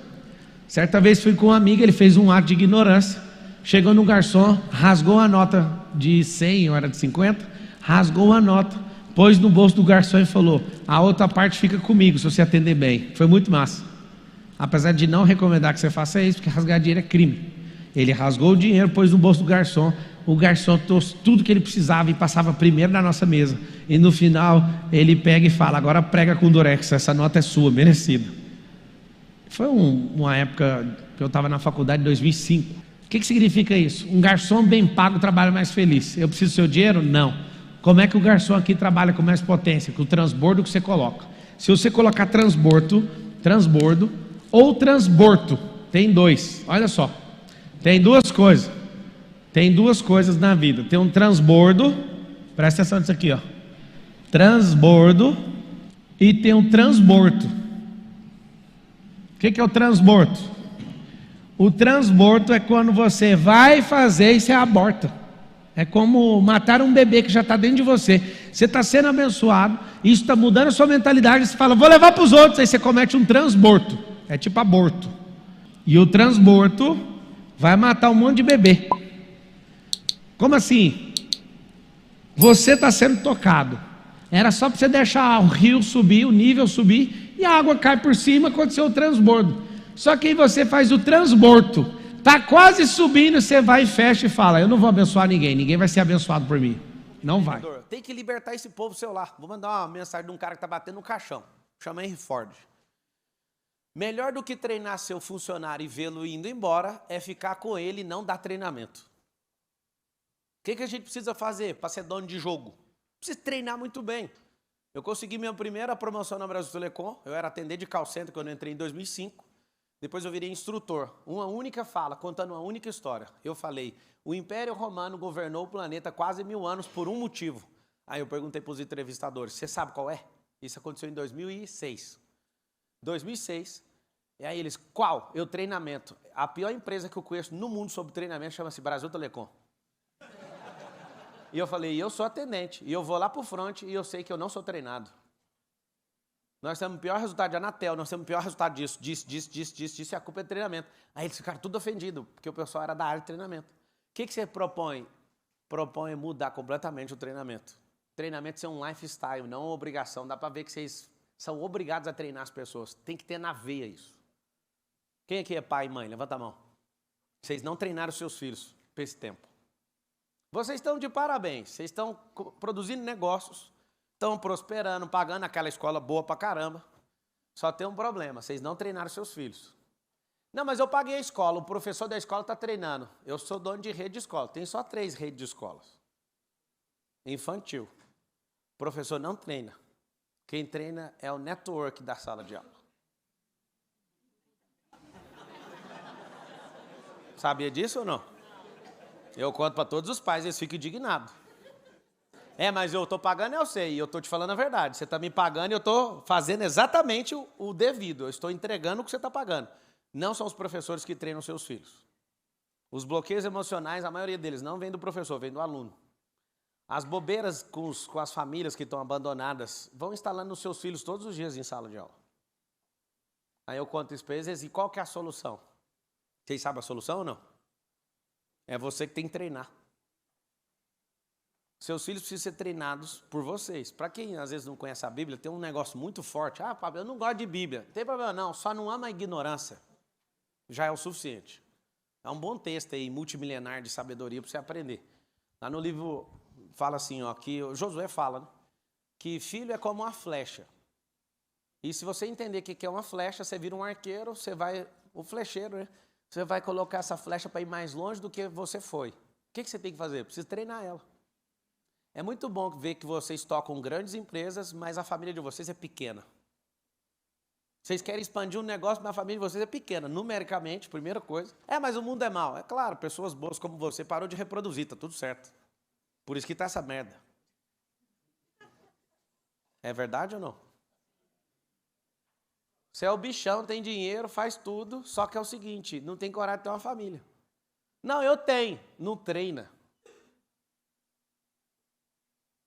Certa vez fui com um amigo, ele fez um ato de ignorância. Chegou no garçom, rasgou a nota de 100 ou era de 50, rasgou a nota, pôs no bolso do garçom e falou: a outra parte fica comigo se você atender bem. Foi muito massa. Apesar de não recomendar que você faça isso, porque rasgar dinheiro é crime. Ele rasgou o dinheiro, pôs no bolso do garçom. O garçom trouxe tudo que ele precisava e passava primeiro na nossa mesa. E no final ele pega e fala: agora prega com durex, essa nota é sua, merecida. Foi uma época que eu estava na faculdade, em 2005. O que significa isso? Um garçom bem pago trabalha mais feliz. Eu preciso do seu dinheiro? Não. Como é que o garçom aqui trabalha com mais potência? Com o transbordo que você coloca. Se você colocar transbordo ou transbordo, tem dois. Olha só, tem duas coisas. Tem duas coisas na vida. Tem um transbordo, presta atenção nisso aqui, ó. Transbordo e tem um transbordo. O que é o transbordo? O transbordo é quando você vai fazer e você aborta. É como matar um bebê que já está dentro de você. Você está sendo abençoado, isso está mudando a sua mentalidade. Você fala, vou levar para os outros. Aí você comete um transbordo. É tipo aborto. E o transbordo vai matar um monte de bebê. Como assim? Você está sendo tocado. Era só para você deixar o rio subir, o nível subir, e a água cai por cima, aconteceu o transbordo. Só que aí você faz o transbordo, está quase subindo, você vai e fecha e fala, eu não vou abençoar ninguém, ninguém vai ser abençoado por mim. Não vai. Tem que libertar esse povo celular. Vou mandar uma mensagem de um cara que está batendo no caixão. Chama Henry Ford. Melhor do que treinar seu funcionário e vê-lo indo embora, é ficar com ele e não dar treinamento. O que a gente precisa fazer para ser dono de jogo? Precisa treinar muito bem. Eu consegui minha primeira promoção na Brasil Telecom. Eu era atendente de call center quando eu entrei em 2005. Depois eu virei instrutor. Uma única fala, contando uma única história. Eu falei, o Império Romano governou o planeta quase 1000 anos por um motivo. Aí eu perguntei para os entrevistadores, você sabe qual é? Isso aconteceu em 2006. 2006. E aí eles, qual? Eu treinamento. A pior empresa que eu conheço no mundo sobre treinamento chama-se Brasil Telecom. E eu falei, eu sou atendente, e eu vou lá para o front e eu sei que eu não sou treinado. Nós temos o pior resultado de Anatel, nós temos o pior resultado disso, e a culpa é de treinamento. Aí eles ficaram tudo ofendidos, porque o pessoal era da área de treinamento. O que você propõe? Propõe mudar completamente o treinamento. Treinamento ser um lifestyle, não uma obrigação. Dá para ver que vocês são obrigados a treinar as pessoas. Tem que ter na veia isso. Quem aqui é pai e mãe? Levanta a mão. Vocês não treinaram seus filhos para esse tempo. Vocês estão de parabéns, vocês estão produzindo negócios, estão prosperando, pagando aquela escola boa pra caramba. Só tem um problema, vocês não treinaram seus filhos. Não, mas eu paguei a escola, o professor da escola está treinando. Eu sou dono de rede de escola, tem só 3 redes de escolas. Infantil. O professor não treina. Quem treina é o network da sala de aula. Sabia disso ou não? Eu conto para todos os pais, eles ficam indignados. Mas eu estou pagando, eu sei, e eu estou te falando a verdade. Você está me pagando e eu estou fazendo exatamente o devido. Eu estou entregando o que você está pagando. Não são os professores que treinam seus filhos. Os bloqueios emocionais, a maioria deles não vem do professor, vem do aluno. As bobeiras com as famílias que estão abandonadas vão instalando nos seus filhos todos os dias em sala de aula. Aí eu conto isso para eles, e qual que é a solução? Vocês sabem a solução ou não? É você que tem que treinar. Seus filhos precisam ser treinados por vocês. Para quem às vezes não conhece a Bíblia, tem um negócio muito forte. Ah, Pablo, eu não gosto de Bíblia. Não tem problema não, só não ama a ignorância. Já é o suficiente. É um bom texto aí, multimilenar de sabedoria para você aprender. Lá no livro fala assim, ó, que o Josué fala, né, que filho é como uma flecha. E se você entender o que é uma flecha, você vira um arqueiro, você vai, o flecheiro, né? Você vai colocar essa flecha para ir mais longe do que você foi. O que você tem que fazer? Precisa treinar ela. É muito bom ver que vocês tocam grandes empresas, mas a família de vocês é pequena. Vocês querem expandir um negócio, mas a família de vocês é pequena, numericamente, primeira coisa. Mas o mundo é mau. É claro, pessoas boas como você parou de reproduzir, tá tudo certo. Por isso que tá essa merda. É verdade ou não? Você é o bichão, tem dinheiro, faz tudo, só que é o seguinte, não tem coragem de ter uma família. Não, eu tenho, não treina.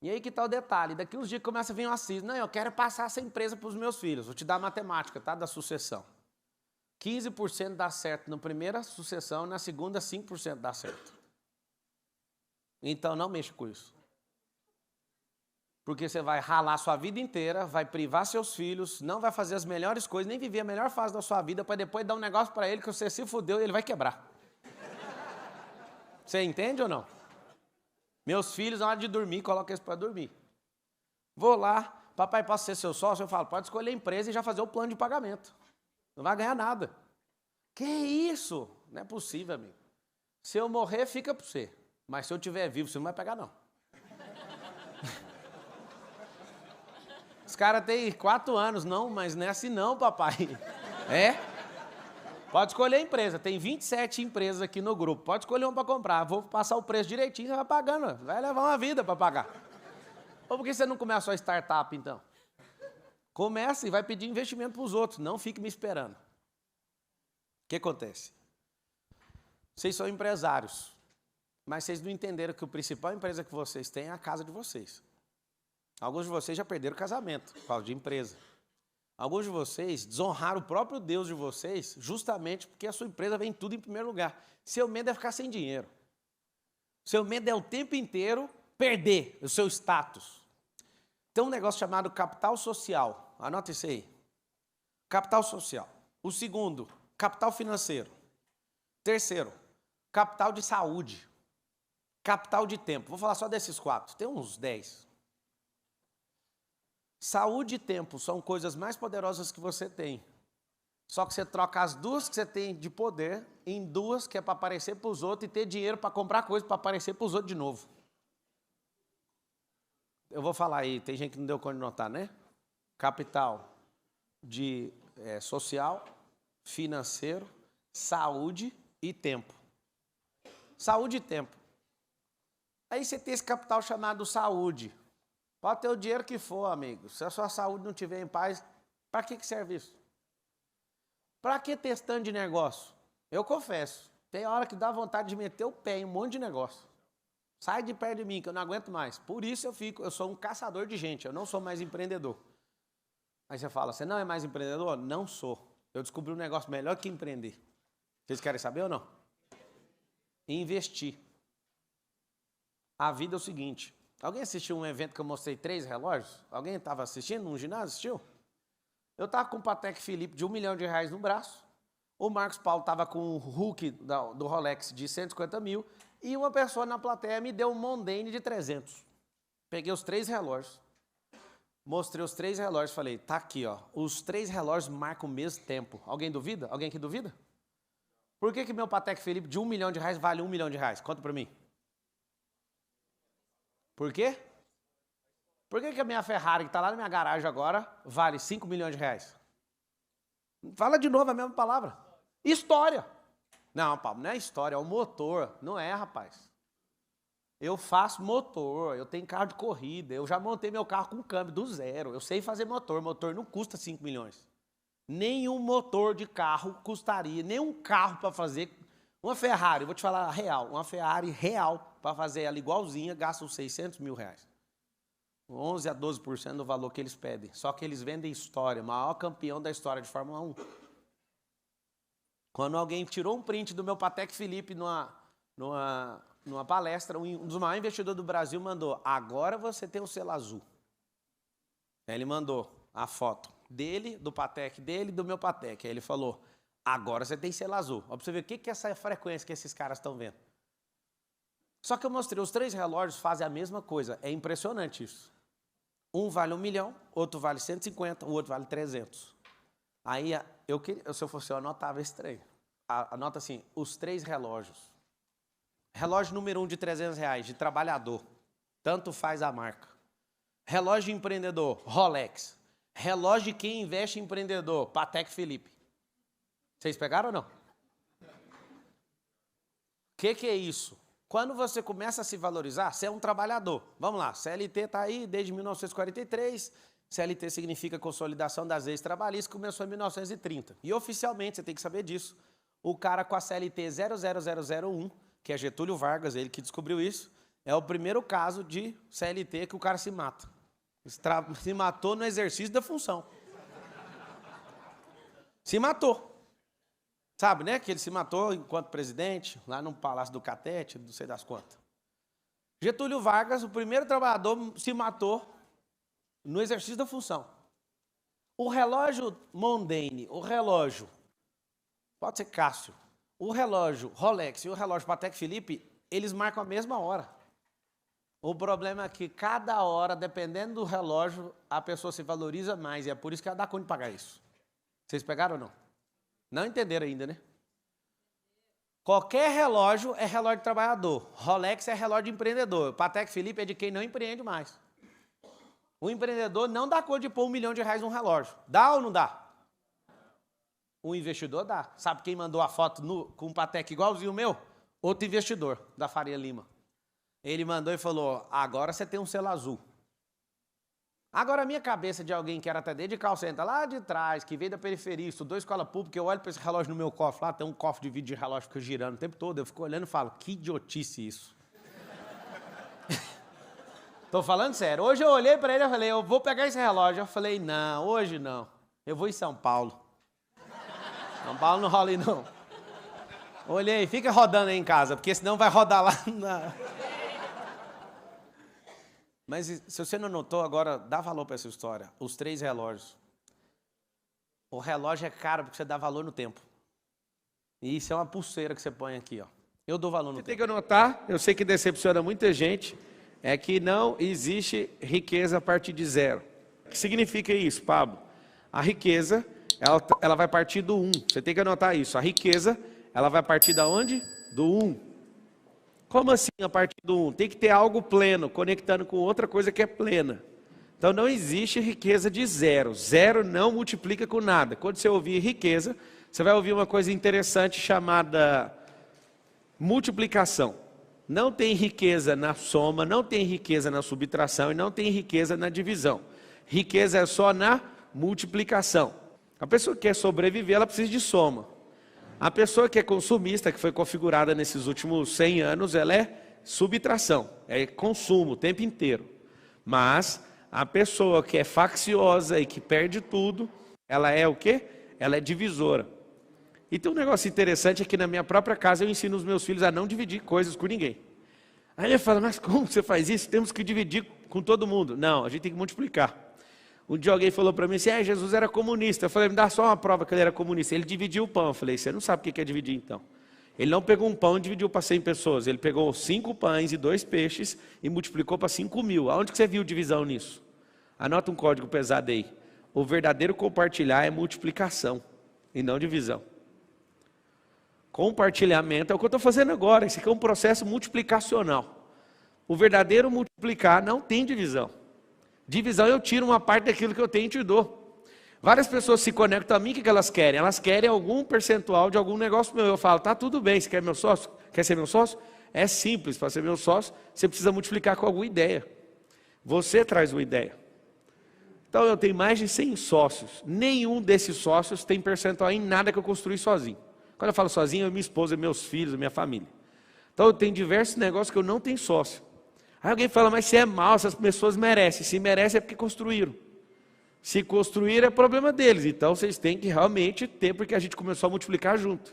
E aí que tá o detalhe, daqui uns dias começa a vir um assist. Não, eu quero passar essa empresa para os meus filhos. Vou te dar a matemática, tá? Da sucessão. 15% dá certo na primeira sucessão, na segunda 5% dá certo. Então não mexa com isso. Porque você vai ralar sua vida inteira, vai privar seus filhos, não vai fazer as melhores coisas, nem viver a melhor fase da sua vida, para depois dar um negócio para ele que você se fudeu e ele vai quebrar. Você entende ou não? Meus filhos, na hora de dormir, coloca eles para dormir. Vou lá, papai, posso ser seu sócio? Eu falo, pode escolher a empresa e já fazer o plano de pagamento. Não vai ganhar nada. Que isso? Não é possível, amigo. Se eu morrer, fica para você. Mas se eu estiver vivo, você não vai pegar, não. Os caras têm 4 anos. Não, mas não é assim não, papai. É? Pode escolher a empresa. Tem 27 empresas aqui no grupo. Pode escolher uma para comprar. Vou passar o preço direitinho, você vai pagando. Vai levar uma vida para pagar. Ou por que você não começa a startup, então? Começa e vai pedir investimento para os outros. Não fique me esperando. O que acontece? Vocês são empresários, mas vocês não entenderam que a principal empresa que vocês têm é a casa de vocês. Alguns de vocês já perderam o casamento por causa de empresa. Alguns de vocês desonraram o próprio Deus de vocês justamente porque a sua empresa vem tudo em primeiro lugar. Seu medo é ficar sem dinheiro. Seu medo é o tempo inteiro perder o seu status. Tem um negócio chamado capital social. Anota isso aí. Capital social. O segundo, capital financeiro. Terceiro, capital de saúde. Capital de tempo. Vou falar só desses 4. Tem uns 10. Saúde e tempo são coisas mais poderosas que você tem. Só que você troca as 2 que você tem de poder em 2 que é para aparecer para os outros e ter dinheiro para comprar coisa para aparecer para os outros de novo. Eu vou falar aí, tem gente que não deu conta de notar, né? Capital de social, financeiro, saúde e tempo. Saúde e tempo. Aí você tem esse capital chamado saúde. Pode ter o dinheiro que for, amigo. Se a sua saúde não estiver em paz, para que serve isso? Para que testando de negócio? Eu confesso, tem hora que dá vontade de meter o pé em um monte de negócio. Sai de perto de mim, que eu não aguento mais. Por isso eu sou um caçador de gente, eu não sou mais empreendedor. Aí você fala, você não é mais empreendedor? Não sou. Eu descobri um negócio melhor que empreender. Vocês querem saber ou não? Investir. A vida é o seguinte... Alguém assistiu um evento que eu mostrei 3 relógios? Alguém estava assistindo num ginásio? Assistiu? Eu estava com o Patek Philippe de R$1 milhão no braço. O Marcos Paulo estava com o Hulk do Rolex de 150 mil. E uma pessoa na plateia me deu um Mondane de 300. Peguei os 3 relógios. Mostrei os 3 relógios. Falei, tá aqui, ó. Os 3 relógios marcam o mesmo tempo. Alguém duvida? Alguém aqui duvida? Por que meu Patek Philippe de R$1 milhão vale R$1 milhão? Conta para mim. Por quê? Por que a minha Ferrari, que está lá na minha garagem agora, vale R$5 milhões? Fala de novo a mesma palavra. História. Não, Paulo, não é história, é o motor. Não é, rapaz. Eu faço motor, eu tenho carro de corrida, eu já montei meu carro com câmbio do zero. Eu sei fazer motor, motor não custa 5 milhões. Nenhum motor de carro custaria, nenhum carro para fazer... Uma Ferrari, vou te falar a real, uma Ferrari real, para fazer ela igualzinha, gasta uns R$600 mil. 11 a 12% do valor que eles pedem. Só que eles vendem história, o maior campeão da história de Fórmula 1. Quando alguém tirou um print do meu Patek Philippe numa palestra, um dos maiores investidores do Brasil mandou, agora você tem o selo azul. Aí ele mandou a foto dele, do Patek dele e do meu Patek. Aí ele falou, agora você tem selo azul. Ó, pra você ver o que é essa frequência que esses caras estão vendo. Só que eu mostrei, os 3 relógios fazem a mesma coisa. É impressionante isso. Um vale 1 milhão, outro vale 150, o outro vale 300. Aí, se eu fosse eu, anotava esse trem. Anota assim, os 3 relógios. Relógio número 1 de R$300, de trabalhador. Tanto faz a marca. Relógio de empreendedor, Rolex. Relógio de quem investe em empreendedor, Patek Philippe. Vocês pegaram ou não? O que é isso? Quando você começa a se valorizar, você é um trabalhador. Vamos lá, CLT está aí desde 1943. CLT significa Consolidação das Leis Trabalhistas, começou em 1930. E oficialmente, você tem que saber disso, o cara com a CLT 00001, que é Getúlio Vargas, ele que descobriu isso, é o primeiro caso de CLT que o cara se mata. Se matou no exercício da função. Se matou. Sabe, né? Que ele se matou enquanto presidente, lá no Palácio do Catete, não sei das quantas. Getúlio Vargas, o primeiro trabalhador, se matou no exercício da função. O relógio Mondane, o relógio, pode ser Cássio, o relógio Rolex e o relógio Patek Philippe, eles marcam a mesma hora. O problema é que cada hora, dependendo do relógio, a pessoa se valoriza mais. E é por isso que ela dá conta de pagar isso. Vocês pegaram ou não? Não entenderam ainda, né? Qualquer relógio é relógio de trabalhador. Rolex é relógio de empreendedor. Patek Philippe é de quem não empreende mais. O empreendedor não dá conta de pôr R$1 milhão num relógio. Dá ou não dá? O investidor dá. Sabe quem mandou a foto com um Patek igualzinho o meu? Outro investidor, da Faria Lima. Ele mandou e falou, agora você tem um selo azul. Agora a minha cabeça de alguém que era atendente de call center lá de trás, que veio da periferia, estudou escola pública, eu olho para esse relógio no meu cofre, lá tem um cofre de vídeo de relógio que fica girando o tempo todo, eu fico olhando e falo, que idiotice isso. Tô falando sério. Hoje eu olhei para ele e falei, eu vou pegar esse relógio. Eu falei, não, hoje não. Eu vou em São Paulo. São Paulo não rola aí não. Olhei, fica rodando aí em casa, porque senão vai rodar lá na... Mas se você não notou, agora dá valor para essa história. Os 3 relógios. O relógio é caro porque você dá valor no tempo. E isso é uma pulseira que você põe aqui, ó. Eu dou valor no tempo. Tem que anotar, eu sei que decepciona muita gente, é que não existe riqueza a partir de 0. O que significa isso, Pablo? A riqueza, ela vai partir do 1. Você tem que anotar isso. A riqueza, ela vai partir da onde? Do 1. Como assim a partir do 1? Tem que ter algo pleno, conectando com outra coisa que é plena. Então não existe riqueza de 0. 0 não multiplica com nada. Quando você ouvir riqueza, você vai ouvir uma coisa interessante chamada multiplicação. Não tem riqueza na soma, não tem riqueza na subtração e não tem riqueza na divisão. Riqueza é só na multiplicação. A pessoa que quer sobreviver, ela precisa de soma. A pessoa que é consumista, que foi configurada nesses últimos 100 anos, ela é subtração, é consumo o tempo inteiro. Mas a pessoa que é facciosa e que perde tudo, ela é o quê? Ela é divisora. E tem um negócio interessante é que na minha própria casa eu ensino os meus filhos a não dividir coisas com ninguém. Aí ele fala, mas como você faz isso? Temos que dividir com todo mundo. Não, a gente tem que multiplicar. Um dia alguém falou para mim assim, Jesus era comunista. Eu falei, me dá só uma prova que ele era comunista. Ele dividiu o pão. Eu falei, você não sabe o que é dividir então. Ele não pegou um pão e dividiu para 100 pessoas. Ele pegou 5 pães e 2 peixes e multiplicou para 5.000. Aonde que você viu divisão nisso? Anota um código pesado aí. O verdadeiro compartilhar é multiplicação e não divisão. Compartilhamento é o que eu estou fazendo agora. Esse aqui é um processo multiplicacional. O verdadeiro multiplicar não tem divisão. Divisão eu tiro uma parte daquilo que eu tenho e te dou. Várias pessoas se conectam a mim, o que elas querem? Elas querem algum percentual de algum negócio meu. Eu falo, tá tudo bem, você quer meu sócio? Quer ser meu sócio? É simples, para ser meu sócio, você precisa multiplicar com alguma ideia. Você traz uma ideia. Então eu tenho mais de 100 sócios. Nenhum desses sócios tem percentual em nada que eu construí sozinho. Quando eu falo sozinho, é minha esposa, meus filhos, minha família. Então eu tenho diversos negócios que eu não tenho sócio. Aí alguém fala, mas se é mal, essas pessoas merecem. Se merecem é porque construíram. Se construíram é problema deles. Então vocês têm que realmente ter, porque a gente começou a multiplicar junto.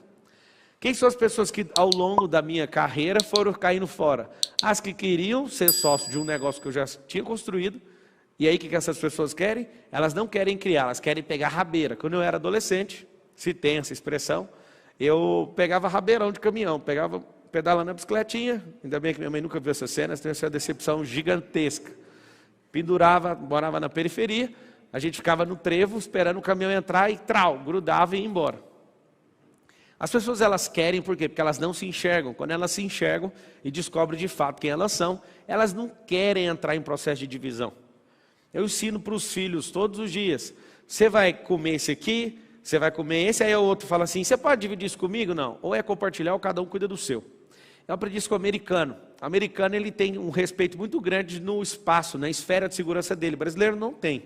Quem são as pessoas que ao longo da minha carreira foram caindo fora? As que queriam ser sócio de um negócio que eu já tinha construído. E aí o que essas pessoas querem? Elas não querem criar, elas querem pegar rabeira. Quando eu era adolescente, se tem essa expressão, eu pegava rabeirão de caminhão, pegava pedalando na bicicletinha. Ainda bem que minha mãe nunca viu essa cena, tem essa decepção gigantesca. pendurava, morava na periferia, a gente ficava no trevo esperando o caminhão entrar e grudava e ia embora. As pessoas elas querem, por quê? Porque elas não se enxergam. Quando elas se enxergam e descobrem de fato quem elas são, elas não querem entrar em processo de divisão. Eu ensino para os filhos todos os dias, você vai comer esse aqui, você vai comer esse, aí o outro fala assim, você pode dividir isso comigo? Não, ou é compartilhar ou cada um cuida do seu. Eu aprendi isso com o americano. O americano ele tem um respeito muito grande no espaço, na esfera de segurança dele. O brasileiro não tem.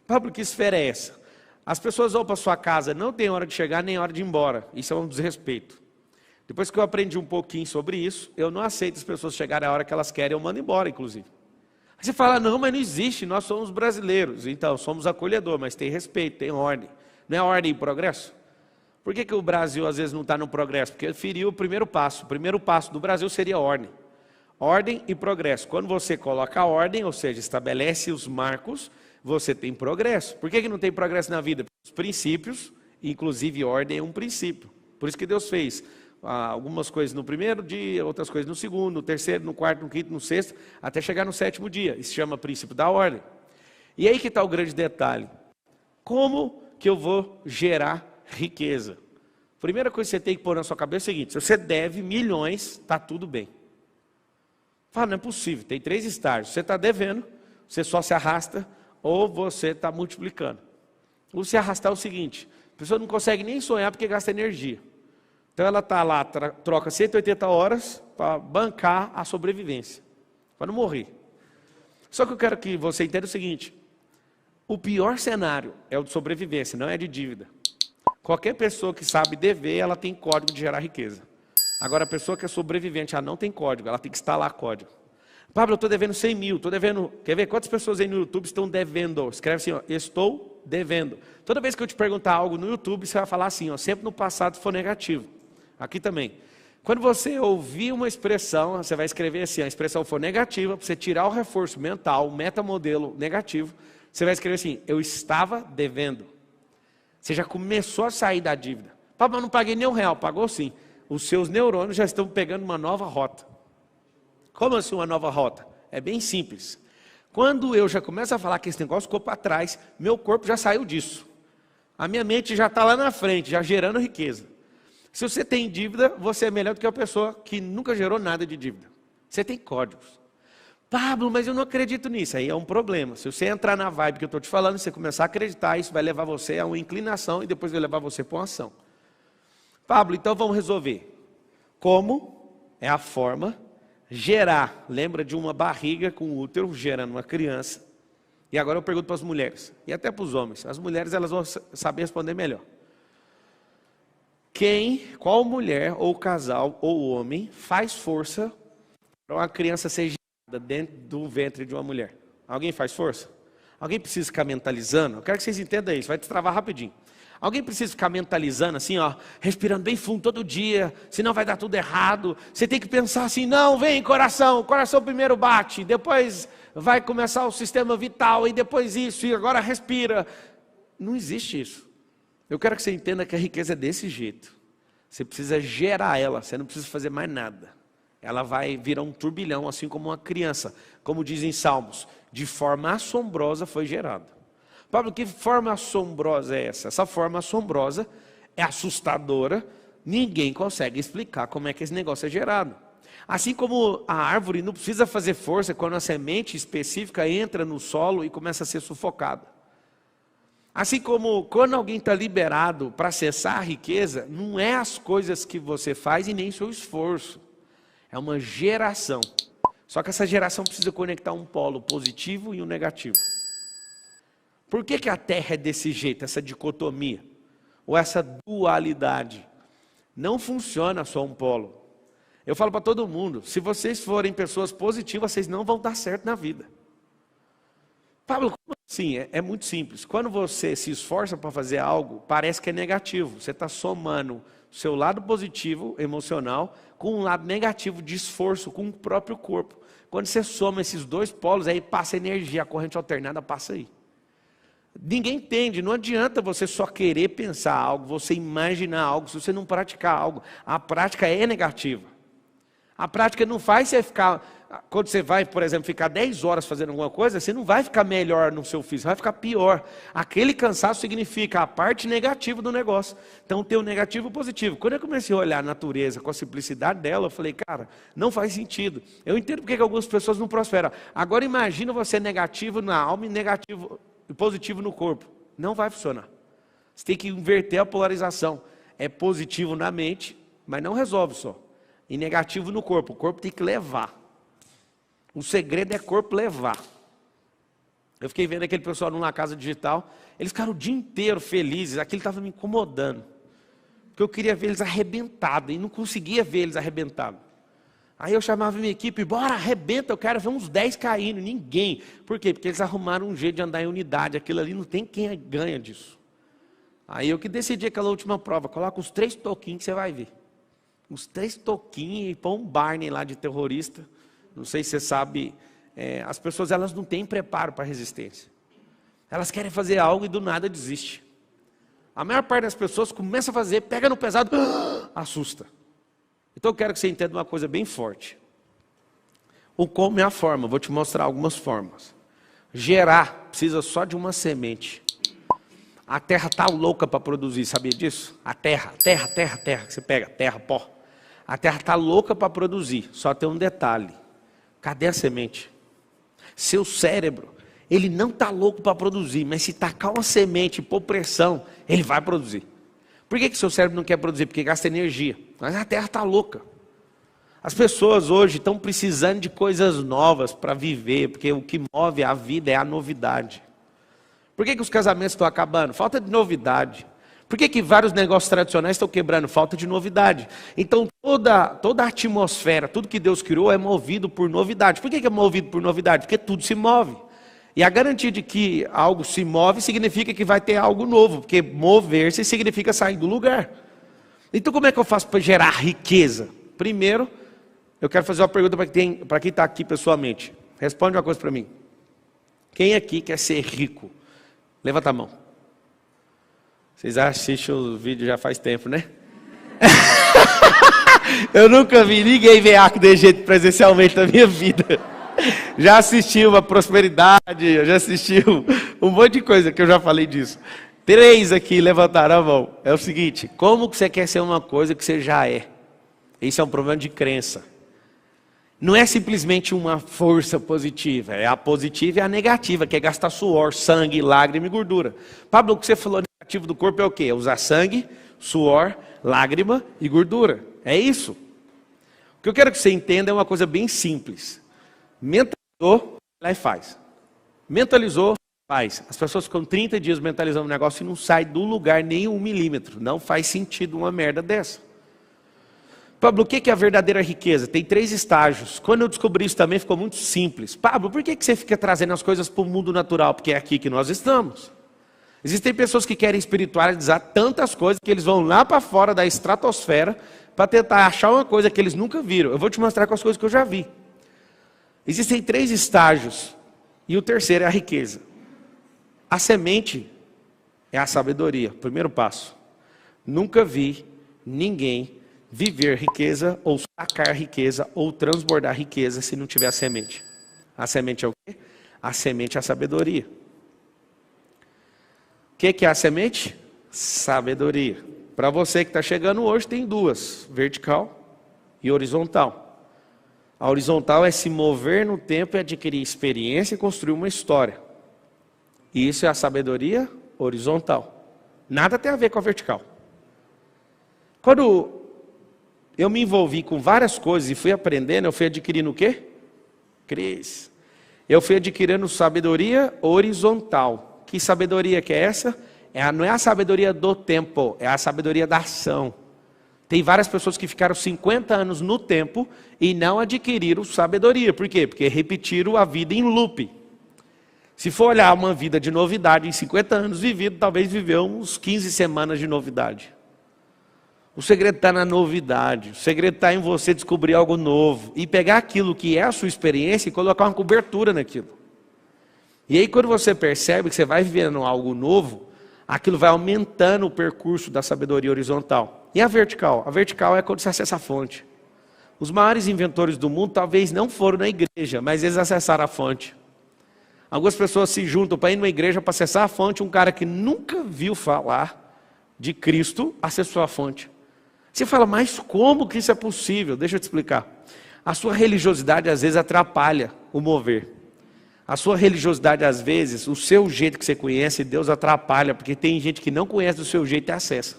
Pablo, que esfera é essa? As pessoas vão para sua casa, não tem hora de chegar nem hora de ir embora. Isso é um desrespeito. Depois que eu aprendi um pouquinho sobre isso, eu não aceito as pessoas chegarem a hora que elas querem, eu mando embora, inclusive. Aí você fala, não, mas não existe, nós somos brasileiros. Então, somos acolhedor, mas tem respeito, tem ordem. Não é ordem e progresso? Por que o Brasil às vezes não está no progresso? Porque feriu o primeiro passo. O primeiro passo do Brasil seria ordem. Ordem e progresso. Quando você coloca a ordem, ou seja, estabelece os marcos, você tem progresso. Por que não tem progresso na vida? Porque os princípios, inclusive ordem é um princípio. Por isso que Deus fez algumas coisas no primeiro dia, outras coisas no segundo, no terceiro, no quarto, no quinto, no sexto, até chegar no sétimo dia. Isso se chama princípio da ordem. E aí que está o grande detalhe. Como que eu vou gerar riqueza? Primeira coisa que você tem que pôr na sua cabeça é o seguinte, se você deve milhões, está tudo bem. Fala, não é possível, tem 3 estágios. Você está devendo, você só se arrasta, ou você está multiplicando. O se arrastar é o seguinte, a pessoa não consegue nem sonhar porque gasta energia. Então ela está lá, troca 180 horas para bancar a sobrevivência, para não morrer. Só que eu quero que você entenda o seguinte, o pior cenário é o de sobrevivência, não é de dívida. Qualquer pessoa que sabe dever, ela tem código de gerar riqueza. Agora a pessoa que é sobrevivente, ela não tem código, ela tem que instalar código. Pablo, eu estou devendo 100 mil, estou devendo... Quer ver quantas pessoas aí no YouTube estão devendo? Escreve assim, ó, estou devendo. Toda vez que eu te perguntar algo no YouTube, você vai falar assim, ó, sempre no passado for negativo. Aqui também. Quando você ouvir uma expressão, você vai escrever assim, a expressão for negativa, para você tirar o reforço mental, o metamodelo negativo, você vai escrever assim, eu estava devendo. Você já começou a sair da dívida. Pablo, eu não paguei nem R$1, pagou sim. Os seus neurônios já estão pegando uma nova rota. Como assim uma nova rota? É bem simples. Quando eu já começo a falar que esse negócio ficou para trás, meu corpo já saiu disso. A minha mente já está lá na frente, já gerando riqueza. Se você tem dívida, você é melhor do que a pessoa que nunca gerou nada de dívida. Você tem códigos. Pablo, mas eu não acredito nisso. Aí é um problema. Se você entrar na vibe que eu estou te falando, você começar a acreditar, isso vai levar você a uma inclinação e depois vai levar você para uma ação. Pablo, então vamos resolver. Como é a forma gerar? Lembra de uma barriga com útero gerando uma criança. E agora eu pergunto para as mulheres, e até para os homens. As mulheres elas vão saber responder melhor. Qual mulher ou casal ou homem faz força para uma criança ser gerada dentro do ventre de uma mulher? Alguém faz força? Alguém precisa ficar mentalizando? Eu quero que vocês entendam isso, vai destravar rapidinho. Alguém precisa ficar mentalizando assim, ó, respirando bem fundo todo dia, senão vai dar tudo errado. Você tem que pensar assim, não, vem coração, o coração primeiro bate, depois vai começar o sistema vital, e depois isso, e agora respira. Não existe isso. Eu quero que você entenda que a riqueza é desse jeito. Você precisa gerar ela, você não precisa fazer mais nada. Ela vai virar um turbilhão, assim como uma criança. Como dizem Salmos, de forma assombrosa foi gerada. Pablo, que forma assombrosa é essa? Essa forma assombrosa é assustadora, ninguém consegue explicar como é que esse negócio é gerado. Assim como a árvore não precisa fazer força quando a semente específica entra no solo e começa a ser sufocada. Assim como quando alguém está liberado para acessar a riqueza, não é as coisas que você faz e nem seu esforço. É uma geração. Só que essa geração precisa conectar um polo positivo e um negativo. Por que a Terra é desse jeito, essa dicotomia? Ou essa dualidade? Não funciona só um polo. Eu falo para todo mundo, se vocês forem pessoas positivas, vocês não vão dar certo na vida. Pablo, como assim? É muito simples. Quando você se esforça para fazer algo, parece que é negativo. Você está somando o seu lado positivo, emocional, com um lado negativo de esforço, com o próprio corpo. Quando você soma esses dois polos, aí passa energia, a corrente alternada passa aí. Ninguém entende, não adianta você só querer pensar algo, você imaginar algo, se você não praticar algo. A prática é negativa. A prática não faz você ficar, quando você vai, por exemplo, ficar 10 horas fazendo alguma coisa, você não vai ficar melhor no seu físico, vai ficar pior. Aquele cansaço significa a parte negativa do negócio. Então tem o negativo e o positivo. Quando eu comecei a olhar a natureza com a simplicidade dela, eu falei, cara, não faz sentido. Eu entendo porque que algumas pessoas não prosperam. Agora imagina você negativo na alma e negativo e positivo no corpo. Não vai funcionar. Você tem que inverter a polarização. É positivo na mente, mas não resolve só. E negativo no corpo. O corpo tem que levar. O segredo é corpo levar. Eu fiquei vendo aquele pessoal numa casa digital. Eles ficaram o dia inteiro felizes. Aquilo estava me incomodando. Porque eu queria ver eles arrebentados. E não conseguia ver eles arrebentados. Aí eu chamava minha equipe. Bora, arrebenta. Eu quero ver uns 10 caindo. Ninguém. Por quê? Porque eles arrumaram um jeito de andar em unidade. Aquilo ali não tem quem ganha disso. Aí eu que decidi aquela última prova. Coloca os 3 toquinhos que você vai ver. Os 3 toquinhos e põe um Barney lá de terrorista. Não sei se você sabe, as pessoas elas não têm preparo para resistência. Elas querem fazer algo e do nada desiste. A maior parte das pessoas começa a fazer, pega no pesado, assusta. Então eu quero que você entenda uma coisa bem forte. O como é a forma, vou te mostrar algumas formas. Gerar precisa só de uma semente. A terra está louca para produzir, sabia disso? A terra, que você pega, terra, pó. A terra está louca para produzir, só tem um detalhe. Cadê a semente? Seu cérebro, ele não está louco para produzir, mas se tacar uma semente e pôr pressão, ele vai produzir. Por que seu cérebro não quer produzir? Porque gasta energia. Mas a terra está louca. As pessoas hoje estão precisando de coisas novas para viver, porque o que move a vida é a novidade. Por que os casamentos estão acabando? Falta de novidade. Por que vários negócios tradicionais estão quebrando? Falta de novidade. Então toda a atmosfera, tudo que Deus criou é movido por novidade. Por que é movido por novidade? Porque tudo se move. E a garantia de que algo se move significa que vai ter algo novo. Porque mover-se significa sair do lugar. Então como é que eu faço para gerar riqueza? Primeiro, eu quero fazer uma pergunta para quem está aqui pessoalmente. Responde uma coisa para mim. Quem aqui quer ser rico? Levanta a mão. Vocês assistem o vídeo já faz tempo, né? Eu nunca vi ninguém ver arco de jeito presencialmente na minha vida. Já assisti uma prosperidade, já assisti um monte de coisa que eu já falei disso. 3 aqui levantaram a mão. É o seguinte, como que você quer ser uma coisa que você já é? Isso é um problema de crença. Não é simplesmente uma força positiva, é a positiva e a negativa, que é gastar suor, sangue, lágrima e gordura. Pablo, o que você falou negativo do corpo é o quê? É usar sangue, suor, lágrima e gordura. É isso. O que eu quero que você entenda é uma coisa bem simples. Mentalizou, lá e faz. Mentalizou, faz. As pessoas ficam 30 dias mentalizando um negócio e não sai do lugar nem 1 milímetro. Não faz sentido uma merda dessa. Pablo, o que é a verdadeira riqueza? Tem 3 estágios. Quando eu descobri isso também ficou muito simples. Pablo, por que você fica trazendo as coisas para o mundo natural? Porque é aqui que nós estamos. Existem pessoas que querem espiritualizar tantas coisas que eles vão lá para fora da estratosfera para tentar achar uma coisa que eles nunca viram. Eu vou te mostrar com as coisas que eu já vi. Existem 3 estágios. E o terceiro é a riqueza. A semente é a sabedoria. Primeiro passo. Nunca vi ninguém viver riqueza, ou sacar riqueza, ou transbordar riqueza, se não tiver a semente. A semente é o quê? A semente é a sabedoria. O que é a semente? Sabedoria. Para você que está chegando hoje, tem 2, vertical e horizontal. A horizontal é se mover no tempo e adquirir experiência e construir uma história. E isso é a sabedoria horizontal. Nada tem a ver com a vertical. Quando eu me envolvi com várias coisas e fui aprendendo, eu fui adquirindo o quê? Cris. Eu fui adquirindo sabedoria horizontal. Que sabedoria que é essa? Não é a sabedoria do tempo, é a sabedoria da ação. Tem várias pessoas que ficaram 50 anos no tempo e não adquiriram sabedoria. Por quê? Porque repetiram a vida em loop. Se for olhar uma vida de novidade em 50 anos vivido, talvez viveu uns 15 semanas de novidade. O segredo está na novidade, o segredo está em você descobrir algo novo e pegar aquilo que é a sua experiência e colocar uma cobertura naquilo. E aí quando você percebe que você vai vivendo algo novo, aquilo vai aumentando o percurso da sabedoria horizontal. E a vertical? A vertical é quando você acessa a fonte. Os maiores inventores do mundo talvez não foram na igreja, mas eles acessaram a fonte. Algumas pessoas se juntam para ir numa igreja para acessar a fonte. Um cara que nunca viu falar de Cristo acessou a fonte. Você fala, mas como que isso é possível? Deixa eu te explicar. A sua religiosidade às vezes atrapalha o mover. A sua religiosidade às vezes, o seu jeito que você conhece, Deus atrapalha, porque tem gente que não conhece do seu jeito e acessa.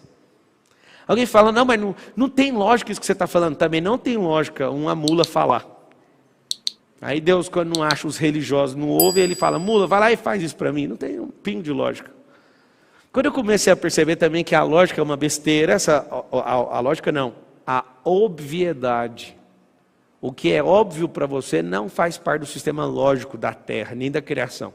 Alguém fala, não, mas não tem lógica isso que você está falando. Também não tem lógica uma mula falar. Aí Deus, quando não acha os religiosos, não ouve, ele fala, mula, vai lá e faz isso para mim. Não tem um pingo de lógica. Quando eu comecei a perceber também que a lógica é uma besteira, a lógica não, a obviedade. O que é óbvio para você não faz parte do sistema lógico da Terra, nem da criação.